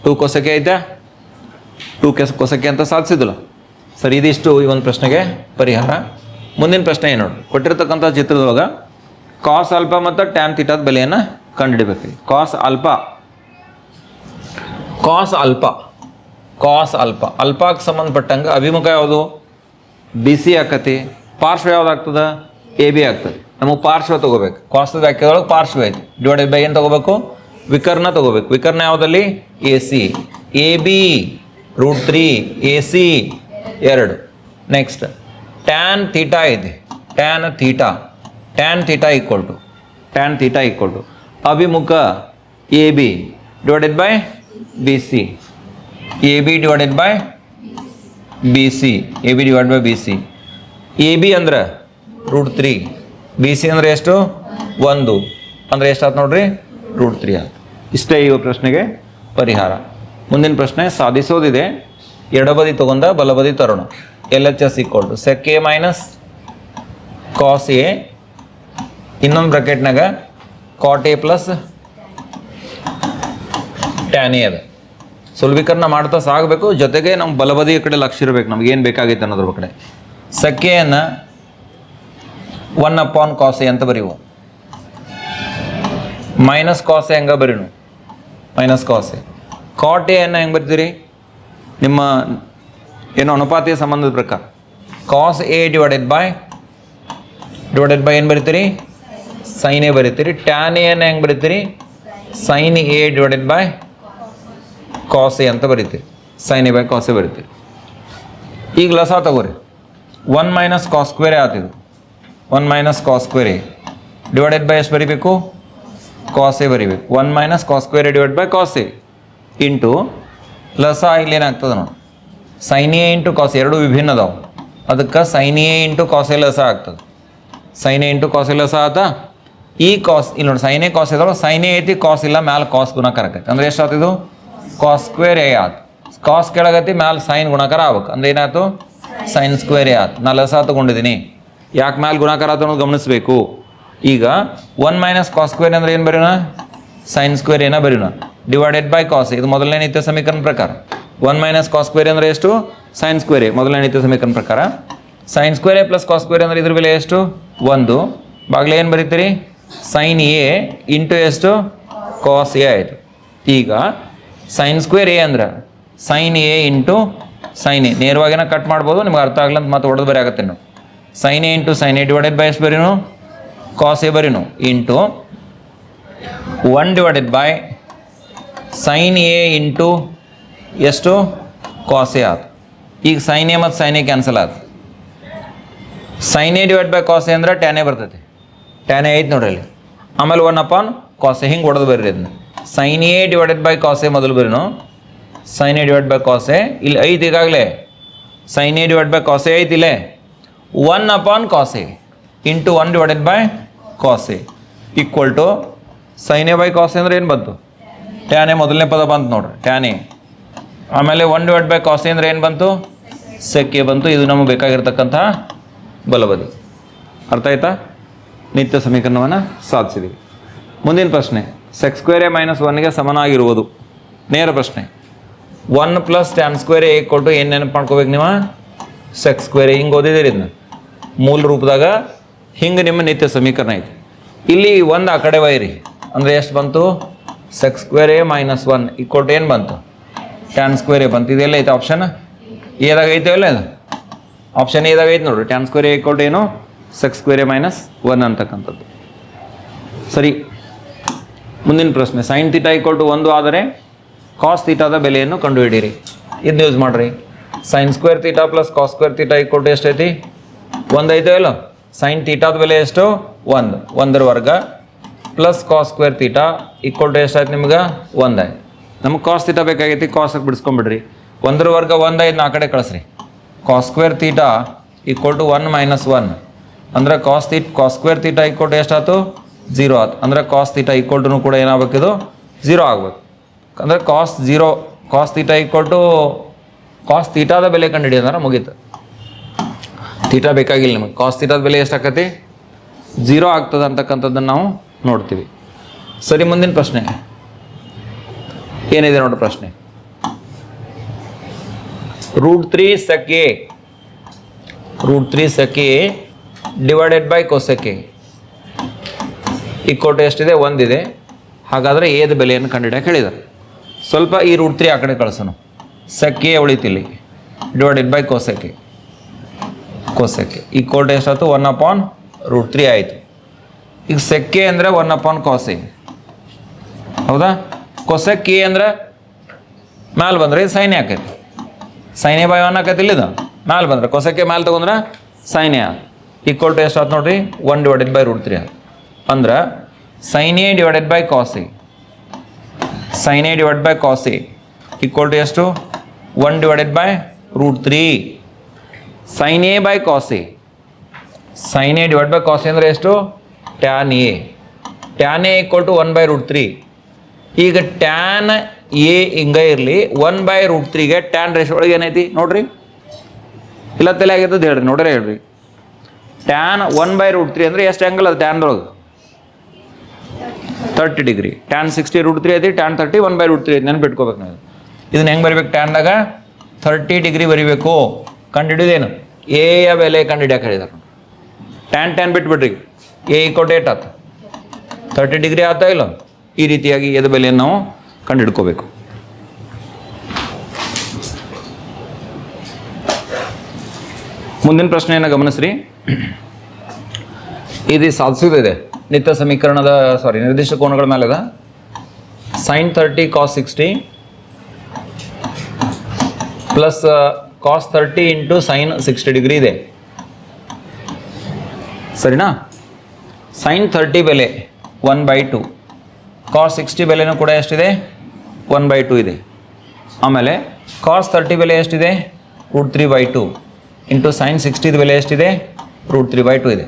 2 ಕೊಸೆಕ್ಕೆ ಐತೆ, 2 ಕೊಸೆಕ್ಕೆ ಅಂತ ಸಾಧಿಸಿದಿಲ್ಲ. ಸರಿ, ಇದಿಷ್ಟು ಈ ಒಂದು ಪ್ರಶ್ನೆಗೆ ಪರಿಹಾರ. ಮುಂದಿನ ಪ್ರಶ್ನೆ ಏನು ನೋಡಿ, ಕೊಟ್ಟಿರ್ತಕ್ಕಂಥ ಚಿತ್ರದೊಳಗೆ ಕಾಸ್ ಆಲ್ಫಾ ಮತ್ತು ಟ್ಯಾನ್ ಥೀಟಾದ ಬೆಲೆಯನ್ನು ಕಂಡುಹಿಡಬೇಕು. ಕಾಸ್ ಆಲ್ಫಾ ಅಲ್ಪಾಕ್ಕೆ ಸಂಬಂಧಪಟ್ಟಂಗೆ ಅಭಿಮುಖ ಯಾವುದು? ಬಿ ಸಿ ಆಕತಿ. ಪಾರ್ಶ್ವ ಯಾವ್ದಾಗ್ತದೆ? ಎ ಬಿ ಆಗ್ತದೆ. ನಮಗೆ ಪಾರ್ಶ್ವ ತೊಗೋಬೇಕು. ಕಾಸ್ದ ವ್ಯಾಖ್ಯೆದೊಳಗೆ ಪಾರ್ಶ್ವ ಐತಿ. ಡಿವೈಡೆಡ್ ಬೈ ಏನು ತೊಗೋಬೇಕು? ವಿಕರ್ಣ ತೊಗೋಬೇಕು. ವಿಕರ್ಣ ಯಾವುದಲ್ಲಿ? A C. A B √3 A C 2. Next tan theta ಇದೆ. ಟ್ಯಾನ್ ಥೀಟಾ ಈಕ್ವಲ್ ಟು ಅಭಿಮುಖ A B divided by B C. A B divided by B C. A B ಅಂದ್ರೆ √3, ಬಿ ಸಿ ಅಂದರೆ ಎಷ್ಟು? 1 ಅಂದರೆ ಎಷ್ಟಾಯ್ತು ನೋಡ್ರಿ? √3 ಆಯ್ತು. ಇಷ್ಟೇ ಈ ಪ್ರಶ್ನೆಗೆ ಪರಿಹಾರ. ಮುಂದಿನ ಪ್ರಶ್ನೆ ಸಾಧಿಸೋದಿದೆ. ಎಡಬದಿ ತಗೊಂಡ ಬಲಬದಿ ತರೋಣ. L H S equal to sec A minus cos A, ಇನ್ನೊಂದು ಬ್ರಾಕೆಟ್ನಾಗ cot A plus tan A ಅದ. ಸುಲಭೀಕರಣ ಮಾಡ್ತಾ ಸಾಗಬೇಕು, ಜೊತೆಗೆ ನಮ್ಮ ಬಲಬದಿಯ ಕಡೆ ಲಕ್ಷ್ಯ ಇರಬೇಕು, ನಮ್ಗೇನು ಬೇಕಾಗಿತ್ತು ಅನ್ನೋದ್ರ ಕಡೆ. ಸೆಕ್ ಎಯನ್ನು 1 ಕಾಸ್ ಎ ಅಂತ ಬರೀವು, ಮೈನಸ್ ಕಾಸ್ ಎ ಹೆಂಗೆ ಬರೀನು, minus cos A. Cot A ಅನ್ನು ಹೆಂಗೆ ಬರಿತೀರಿ, ನಿಮ್ಮ ಏನು ಅನುಪಾತಿಯ ಸಂಬಂಧದ ಪ್ರಕಾರ ಕಾಸ್ ಎ ಡಿವೈಡೆಡ್ ಬೈ ಏನು ಬರಿತೀರಿ, ಸೈನ್ ಎ ಬರಿತೀರಿ. ಟ್ಯಾನ್ ಎ ಅನ್ನು ಹೆಂಗೆ ಬರಿತೀರಿ, sine A divided by cos A ಅಂತ ಬರಿತೀರಿ, sine A by cos A ಬರಿತೀರಿ. ಈಗ ಲಸ ತಗೋರಿ, 1 ಮೈನಸ್ ಕಾಸ್ ಸ್ಕ್ವೇರ್ ಆತಿದು, 1 minus cos square A divided by ಎಷ್ಟು ಬರಿಬೇಕು, ಕಾಸ್ ಎ ಬರಿಬೇಕು. 1 minus cos square A divide by cos A into ಲಸ ಇಲ್ಲಿ ಏನಾಗ್ತದೆ ನೋಡಿ, ಸೈನ್ ಎ ಇಂಟು ಕಾಸ್, ಎರಡು ವಿಭಿನ್ನ ಅದಾವೆ, ಅದಕ್ಕೆ sine A into cos A ಲಸ ಆಗ್ತದೆ. Sine A into cos A ಲಸ ಆತ. ಈ ಕಾಸ್ ಇಲ್ಲಿ ನೋಡಿ, ಸೈನ್ ಎ ಕಾಸ್ ಇದಾವೆ, ಸೈನ್ ಎ ಐತಿ, ಕಾಸ್ ಇಲ್ಲ, ಮ್ಯಾಲೆ ಕಾಸ್ ಗುಣಾಕಾರ ಆಕೈತಿ. ಅಂದ್ರೆ ಎಷ್ಟು ಆತಿದು, ಕಾಸ್ ಸ್ಕ್ವೇರ್ ಎ ಆತು. ಕಾಸ್ ಕೆಳಗತಿ ಮ್ಯಾಲೆ ಸೈನ್ ಗುಣಾಕಾರ ಆಗ್ಬೇಕು, ಅಂದ್ರೆ ಏನಾಯ್ತು, ಸೈನ್ ಸ್ಕ್ವೇರ್ ಎ ಆತು. ನಾ ಲಸ ತಗೊಂಡಿದ್ದೀನಿ, ಯಾಕೆ ಮ್ಯಾಲೆ ಗುಣಾಕಾರ ಆತ ಅನ್ನೋದು ಗಮನಿಸಬೇಕು. ಈಗ 1 ಮೈನಸ್ ಕಾಸ್ ಸ್ಕ್ವೇರ್ ಅಂದ್ರೆ ಏನು ಬರೀನ, ಸೈನ್ ಸ್ಕ್ವೇರ್ ಏನ ಬರೀನ ಡಿವೈಡೆಡ್ ಬೈ ಕಾಸ್. ಇದು ಮೊದಲನೇ ನಿತ್ಯ ಸಮೀಕರಣ ಪ್ರಕಾರ 1 ಮೈನಸ್ ಕಾಸ್ ಸ್ಕ್ವೇರ್ ಅಂದರೆ ಎಷ್ಟು, ಸೈನ್ ಸ್ಕ್ವೇರ್ ಎ. ಮೊದಲನೇ ನಿತ್ಯ ಸಮೀಕರಣ ಪ್ರಕಾರ sine square A plus cos square ಅಂದರೆ ಇದ್ರ ಬೆಲೆ ಎಷ್ಟು, 1. ಬಾಗ್ಲೇ ಏನು ಬರೀತೀರಿ, ಸೈನ್ ಎ ಇಂಟು ಎಷ್ಟು, ಕಾಸ್ ಎ ಆಯಿತು. ಈಗ ಸೈನ್ ಸ್ಕ್ವೇರ್ ಎ ಅಂದ್ರೆ sine A into sine A, ನೇರವಾಗಿನ ಕಟ್ ಮಾಡ್ಬೋದು, ನಿಮ್ಗೆ ಅರ್ಥ ಆಗ್ಲಂತ ಮತ್ತೆ ಹೊಡೆದು ಬರೀ ಆಗುತ್ತೆ. ನಾವು sine A into sine A divided by ಎಷ್ಟು ಬರೀನು, ಕಾಸ್ ಎ ಬರೀನು into 1 divided by sine A into ಎಷ್ಟು, ಕಾಸ್ ಎ ಆಯ್ತು. ಈಗ ಸೈನ್ ಎ ಮತ್ತು ಸೈನ್ ಎ ಕ್ಯಾನ್ಸಲ್ ಆಯ್ತು. Sine A divide by cos A ಅಂದ್ರೆ ಟ್ಯಾನ್ ಎ ಬರ್ತೈತಿ, ಟ್ಯಾನ್ ಎ ಐತೆ ನೋಡ್ರಿ ಅಲ್ಲಿ. ಆಮೇಲೆ 1 ಕಾಸ್ ಎ ಹಿಂಗೆ ಹೊಡೆದು ಬರ್ರಿ ಅದನ್ನ. Sine A divided by cos A ಮೊದಲು ಬರೀನು, sine A divide by cos A ಇಲ್ಲಿ ಐತಿ ಈಗಾಗಲೇ, sine A divide by cos A ಐತಿ ಇಲ್ಲೇ. 1 cos A into 1 divided by cos A equal to sine A by cos A ಅಂದ್ರೆ ಏನು ಬಂತು, ಟ್ಯಾನ್ ಎ ಮೊದಲನೇ ಪದ ಬಂತು ನೋಡ್ರಿ, ಟ್ಯಾನ್ ಎ. ಆಮೇಲೆ 1 ಡಿವೈಡ್ ಬೈ ಕಾಸ್ ಎ ಅಂದ್ರೆ ಏನು ಬಂತು, ಸೆಕ್ ಎ ಬಂತು. ಇದು ನಮಗೆ ಬೇಕಾಗಿರ್ತಕ್ಕಂಥ ಬಲಬದಿ. ಅರ್ಥ ಆಯ್ತಾ, ನಿತ್ಯ ಸಮೀಕರಣವನ್ನು ಸಾಧಿಸಿದ್ದೀವಿ. ಮುಂದಿನ ಪ್ರಶ್ನೆ, ಸೆಕ್ ಸ್ಕ್ವೇರ್ ಎ ಮೈನಸ್ 1ಗೆ ಸಮನಾಗಿರುವುದು. ನೇರ ಪ್ರಶ್ನೆ. 1 plus tan square A equal to ಏನು ನೆನಪು ಮಾಡ್ಕೋಬೇಕು ನೀವು, ಸೆಕ್ ಸ್ಕ್ವೇರ್ ಎ. ಹಿಂಗೆ ಓದಿದ್ದೀರಿ ಇದನ್ನ ಮೂಲ ರೂಪದಾಗ, ಹಿಂಗೆ ನಿಮ್ಮ ನಿತ್ಯ ಸಮೀಕರಣ ಐತಿ. ಇಲ್ಲಿ 1 ಆ ಕಡೆ ಒಯ್ಯಿರಿ ಅಂದರೆ ಎಷ್ಟು ಬಂತು, sec square A minus 1 equal to ಏನು ಬಂತು, ಟ್ಯಾನ್ ಸ್ಕ್ವೇರ್ ಎ ಬಂತು. ಇದೆಲ್ಲ ಐತೆ ಆಪ್ಷನ್ ಎದಾಗ ಐತೆವಲ್ಲ, ಇದು ಆಪ್ಷನ್ ಎದಾಗ ಐತೆ ನೋಡ್ರಿ. Tan square A equal to ಏನು, ಸೆಕ್ ಸ್ಕ್ವೇರ್ ಎ ಮೈನಸ್ 1 ಅಂತಕ್ಕಂಥದ್ದು. ಸರಿ, ಮುಂದಿನ ಪ್ರಶ್ನೆ. ಸೈನ್ ಥೀಟಾ ಈಕ್ವಲ್ ಟು 1 ಆದರೆ ಕಾಸ್ ಥೀಟಾದ ಬೆಲೆಯನ್ನು ಕಂಡುಹಿಡಿಯಿರಿ. ಇದನ್ನ ಯೂಸ್ ಮಾಡಿರಿ. Sine square theta plus cos square theta equal to ಎಷ್ಟೈತಿ, 1 ಐತೆವಲ್ಲ. ಸೈನ್ ಥೀಟಾದ ಬೆಲೆ ಎಷ್ಟು, 1, 1ರ ವರ್ಗ plus cos square theta equal to ಎಷ್ಟಾಯ್ತು ನಿಮ್ಗೆ, 1 ಆಯ್ತು. ನಮಗೆ ಕಾಸ್ ಥೀಟಾ ಬೇಕಾಗೈತಿ, ಕಾಸಕ್ಕೆ ಬಿಡಿಸ್ಕೊಂಡ್ಬಿಡ್ರಿ. 1ರ ವರ್ಗ 1 ಐದು, ಆ ಕಡೆ ಕಳಿಸ್ರಿ. Cos square theta equal to 1 minus 1 ಅಂದ್ರೆ cos square theta equal to ಎಷ್ಟಾಯ್ತು, 0 ಆಯ್ತು. ಅಂದರೆ ಕಾಸ್ ಥೀಟಾ ಈಕ್ವಲ್ ಟು ಕೂಡ ಏನಾಗಬೇಕಿದು, 0 ಆಗ್ಬೇಕು. ಅಂದರೆ ಕಾಸ್ ಥೀಟಾ ಈಕ್ವಲ್ ಟು ಕಾಸ್ ಥೀಟಾದ ಬೆಲೆ ಕಂಡು ಹಿಡಿಯೋದಾರ ಮುಗೀತು. ಥೀಟಾ ಬೇಕಾಗಿಲ್ಲ ನಿಮಗೆ. ಕಾಸ್ ಥೀಟಾದ ಬೆಲೆ ಎಷ್ಟಾಕತಿ, 0 ಆಗ್ತದೆ ಅಂತಕ್ಕಂಥದ್ದನ್ನು ನಾವು ನೋಡ್ತೀವಿ. ಸರಿ, ಮುಂದಿನ ಪ್ರಶ್ನೆ ಏನಿದೆ ನೋಡಿ. ಪ್ರಶ್ನೆ √3 sec a √3 sec a divided by cosec A equal to ಎಷ್ಟಿದೆ, 1 ಇದೆ. ಹಾಗಾದರೆ ಎದ ಬೆಲೆಯನ್ನು ಕಂಡುಹಿಡಿಯಕ್ಕೆ ಹೇಳಿದ್ದಾರೆ. ಸ್ವಲ್ಪ ಈ √3 ಆ ಕಡೆ ಕಳಿಸೋಣ. sec a ಉಳಿತಿಲ್ಲಿ divided by cosec A equal to ಎಷ್ಟಾಯ್ತು, 1/√3 ಆಯಿತು. ಈಗ sec a ಅಂದರೆ 1/cos a, ಹೌದಾ. ಕೊಸೆಕ್ ಎ ಅಂದರೆ ಮ್ಯಾಲೆ ಬಂದರೆ ಸೈನ್ ಎ ಆಕೈತಿ, ಸೈನ್ ಎ ಬೈ 1 ಆಕೈತಿ. ಇಲ್ಲಿದು ಮ್ಯಾಲೆ ಬಂದರೆ ಕೊಸೆಕ್ ಎ ಮ್ಯಾಲೆ ತೊಗೊಂಡ್ರೆ ಸೈನ್ ಎ ಈಕ್ವಲ್ ಟು ಎಷ್ಟಾಯ್ತು ನೋಡ್ರಿ, 1 ಡಿವೈಡೆಡ್ ಬೈ √3 ಅಂದ್ರೆ sine A divided by cos A, sine A divide by cos A equal to ಎಷ್ಟು, 1 divided by √3. Sine A by cos A, sine A divide by cos A ಅಂದರೆ ಎಷ್ಟು, tan A. Tan A equal to 1/√3. ಈಗ tan A ಹಿಂಗೆ ಇರಲಿ 1/√3ಗೆ tan ratio ಒಳಗೆ ಏನೈತಿ ನೋಡ್ರಿ, ಇಲ್ಲ ತಲೆ ಆಗಿರ್ತದೆ ಹೇಳ್ರಿ, ನೋಡ್ರಿ ಹೇಳ್ರಿ. ಟ್ಯಾನ್ 1/√3 ಅಂದರೆ ಎಷ್ಟು ಆ್ಯಂಗಲ್ ಅದು ಟ್ಯಾನ್ದೊಳಗೆ 30 ಡಿಗ್ರಿ. ಟ್ಯಾನ್ 60√3 ಐತಿ, ಟ್ಯಾನ್ 30 1/√3 ಐತಿ, ನೆನ್ಪಿಟ್ಕೋಬೇಕು ನಾವು. ಇದನ್ನ ಹೆಂಗೆ ಬರಿಬೇಕು? ಟ್ಯಾನ್ದಾಗ 30 ಡಿಗ್ರಿ ಬರಿಬೇಕು. ಕಂಡುಹಿಡಿದೇನು? ಎಯ ಬೆಲೆ ಕಂಡುಹಿಡಿಯಕ್ಕೆ ಹೇಳಿದಾರೆ. ಟ್ಯಾನ್ ಬಿಟ್ಬಿಡ್ರಿ, ಎ = 8 ಆಯ್ತು, 30 ಡಿಗ್ರಿ ಆಯ್ತಾ ಇಲ್ಲ? ಈ ರೀತಿಯಾಗಿ ಎದ ಬೆಲೆಯನ್ನು ನಾವು ಕಂಡುಹಿಡ್ಕೋಬೇಕು. ಮುಂದಿನ ಪ್ರಶ್ನೆಯನ್ನು ಗಮನಿಸ್ರಿ. ಇದು ಸಾಧಿಸೋದಿದೆ ನಿತ್ಯ ಸಮೀಕರಣದ ನಿರ್ದಿಷ್ಟ ಕೋನಗಳ ಮೇಲೆ ಅದ. sin 30 cos 60 plus cos 30 into sin 60 degree ಇದೆ, ಸರಿನಾ? sin 30 ಬೆಲೆ 1/2, cos 60 ಬೆಲೆನೂ ಕೂಡ ಎಷ್ಟಿದೆ? 1/2 ಇದೆ. ಆಮೇಲೆ cos 30 ಬೆಲೆ ಎಷ್ಟಿದೆ? √3/2 ಇಂಟು sin 60 ಬೆಲೆ ಎಷ್ಟಿದೆ? √3/2 ಇದೆ.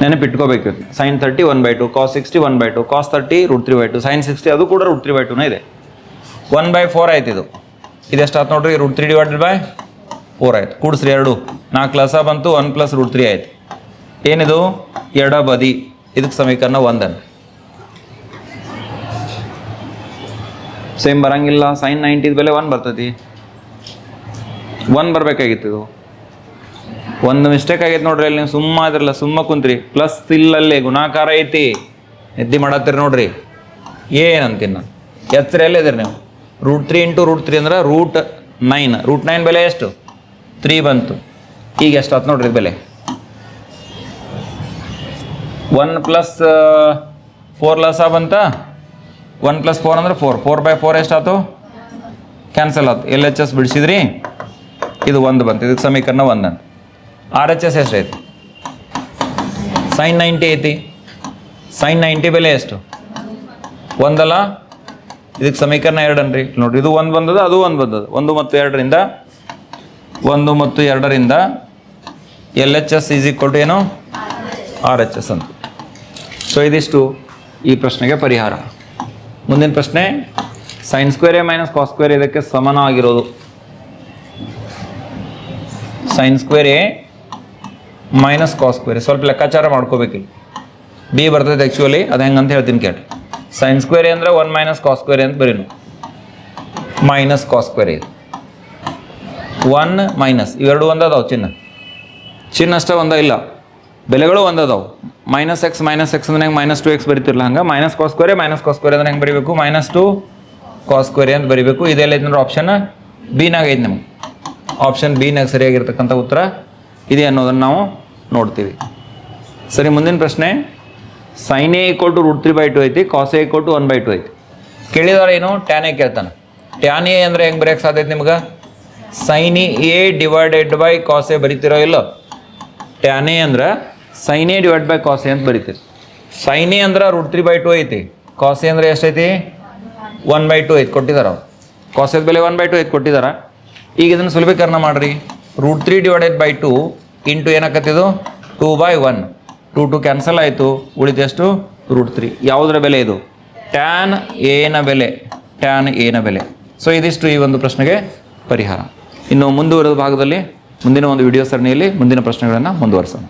ನೆನಪಿಟ್ಕೋಬೇಕು. sin 30 1/2, cos 60 1/2, cos 30 √3/2, sin 60 ಅದು ಕೂಡ √3/2 ಇದೆ. 1/4 ಆಯ್ತು ಇದು. ಇದೆಷ್ಟು ಆಯ್ತು ನೋಡ್ರಿ? √3/4 ಆಯ್ತು. ಕೂಡಿಸ್ರಿ ಎರಡು, 4 ಲಸ ಬಂತು, 1 + √3 ಆಯ್ತು. ಏನಿದು? ಎಡ ಬದಿ. ಇದಕ್ಕೆ ಸಮೀಕರಣ 1 ಸೇಮ್ ಬರಂಗಿಲ್ಲ. sin 90 ಬೆಲೆ 1 ಬರ್ತೈತಿ, 1 ಬರಬೇಕಾಗಿತ್ತು. ಇದು ಒಂದು ಮಿಸ್ಟೇಕ್ ಆಗೈತೆ ನೋಡ್ರಿ. ಅಲ್ಲಿ ನೀವು ಸುಮ್ಮ ಇದ್ರಲ್ಲ, ಸುಮ್ಮ ಕುಂತ್ರಿ. ಪ್ಲಸ್ ಇಲ್ಲಲ್ಲಿ ಗುಣಾಕಾರ ಐತಿ, ನಿದ್ದೆ ಮಾಡತ್ತೀರಿ ನೋಡ್ರಿ. ಏನಂತೀನಿ ಎತ್ತರ ಎಲ್ಲ ಇದ್ರಿ ನೀವು. √3 ಇಂಟು √3 ಅಂದ್ರೆ √9. √9 ಬೆಲೆ ಎಷ್ಟು? 3 ಬಂತು. ಈಗ ಎಷ್ಟು ಆಯ್ತು ನೋಡ್ರಿ ಬೆಲೆ? 1 + 4 ಲಸ ಬಂತ. 1 + 4 ಅಂದ್ರೆ 4. 4/4 ಎಷ್ಟಾಯ್ತು? ಕ್ಯಾನ್ಸಲ್ ಆಯ್ತು. LHS ಬಿಡಿಸಿದ್ರಿ, ಇದು 1 ಬಂತು. ಇದಕ್ಕೆ ಸಮೀಕರಣ 1 ಅಂತ. RHS ಎಷ್ಟೈತಿ? sin 90 ಐತಿ. sin 90 ಬೆಲೆ ಎಷ್ಟು? 1 ಅಲ್ಲ? ಇದಕ್ಕೆ ಸಮೀಕರಣ 2 ಅನ್ರಿ. ನೋಡ್ರಿ, ಇದು 1 ಬಂದದ, ಅದು 1 ಬಂದದ. 1 ಮತ್ತು 2ರಿಂದ 1 ಮತ್ತು 2ರಿಂದ LHS = ಏನು? RHS ಅಂತ. ಸೊ ಇದಿಷ್ಟು ಈ ಪ್ರಶ್ನೆಗೆ ಪರಿಹಾರ. ಮುಂದಿನ ಪ್ರಶ್ನೆ, sin² - cos² ಇದಕ್ಕೆ ಸಮಾನವಾಗಿರೋದು. sin² -cos². ಸ್ವಲ್ಪ ಲೆಕ್ಕಾಚಾರ ಮಾಡ್ಕೋಬೇಕಿಲ್ಲ. ಬಿ ಬರ್ತೈತೆ ಆ್ಯಕ್ಚುಲಿ, ಅದು ಹೆಂಗಂತ ಹೇಳ್ತೀನಿ ಕೇಳಿ. sin² ಅಂದರೆ 1 - cos² ಅಂತ ಬರೀನು. -cos² ಇದೆ. 1 ಮೈನಸ್ ಇವೆರಡು ಒಂದದಾವು. ಚಿನ್ನ ಅಷ್ಟೇ ಒಂದ ಇಲ್ಲ, ಬೆಲೆಗಳು ಒಂದದಾವು. -x ಅಂದ್ರೆ ಹೆಂಗೆ -2x ಬರೀತಿರಲ್ಲ, ಹಂಗೆ -cos² ಅಂದ್ರೆ ಹೆಂಗೆ ಬರೀಬೇಕು? -2 cos² ಅಂತ ಬರೀಬೇಕು. ಇದೆಲ್ಲ ಐತೆ ಅಂದ್ರೆ ಆಪ್ಷನ್ ಬಿನಾಗ ಐತೆ. ನಮಗೆ ಆಪ್ಷನ್ ಬಿನಾಗ ಸರಿಯಾಗಿರ್ತಕ್ಕಂಥ ಉತ್ತರ ಇದೆ ಅನ್ನೋದನ್ನು ನಾವು ನೋಡ್ತೀವಿ. ಸರಿ, ಮುಂದಿನ ಪ್ರಶ್ನೆ, sin A = √3/2 ಐತಿ, cos A = 1/2 ಐತಿ. ಕೇಳಿದಾರೆ ಏನು? tan A ಕೇಳ್ತಾನೆ. tan A ಅಂದರೆ ಹೆಂಗೆ ಬರೆಯೋಕ್ಕೆ ಸಾಧ್ಯ ಐತೆ ನಿಮ್ಗೆ? sin A / cos A ಬರಿತೀರೋ ಇಲ್ಲ? tan A ಅಂದ್ರೆ sin A / cos A ಅಂತ ಬರಿತೀರಿ. sin A ಅಂದ್ರೆ √3/2 ಐತಿ, cos A ಅಂದರೆ ಎಷ್ಟೈತಿ? 1/2 ಐತಿ ಕೊಟ್ಟಿದ್ದಾರೆ ಅವ್ರು. cos A ಬೆಲೆ 1/2 ಐತಿ ಕೊಟ್ಟಿದ್ದಾರೆ. ಈಗ ಇದನ್ನು ಸುಲಭೀಕರಣ ಮಾಡಿರಿ. √3/2 ಇಂಟು ಏನಾಕತ್ತಿದು? 2/1. 2 ಕ್ಯಾನ್ಸಲ್ ಆಯಿತು, ಉಳಿದೆಷ್ಟು? √3. ಯಾವುದರ ಬೆಲೆ ಇದು? tan A ನ ಬೆಲೆ. tan A ನ ಬೆಲೆ. ಸೊ ಇದಿಷ್ಟು ಈ ಒಂದು ಪ್ರಶ್ನೆಗೆ ಪರಿಹಾರ. ಇನ್ನು ಮುಂದುವರೆದ ಭಾಗದಲ್ಲಿ ಮುಂದಿನ ಒಂದು ವಿಡಿಯೋ ಸರಣಿಯಲ್ಲಿ ಮುಂದಿನ ಪ್ರಶ್ನೆಗಳನ್ನು ಮುಂದುವರಿಸೋಣ.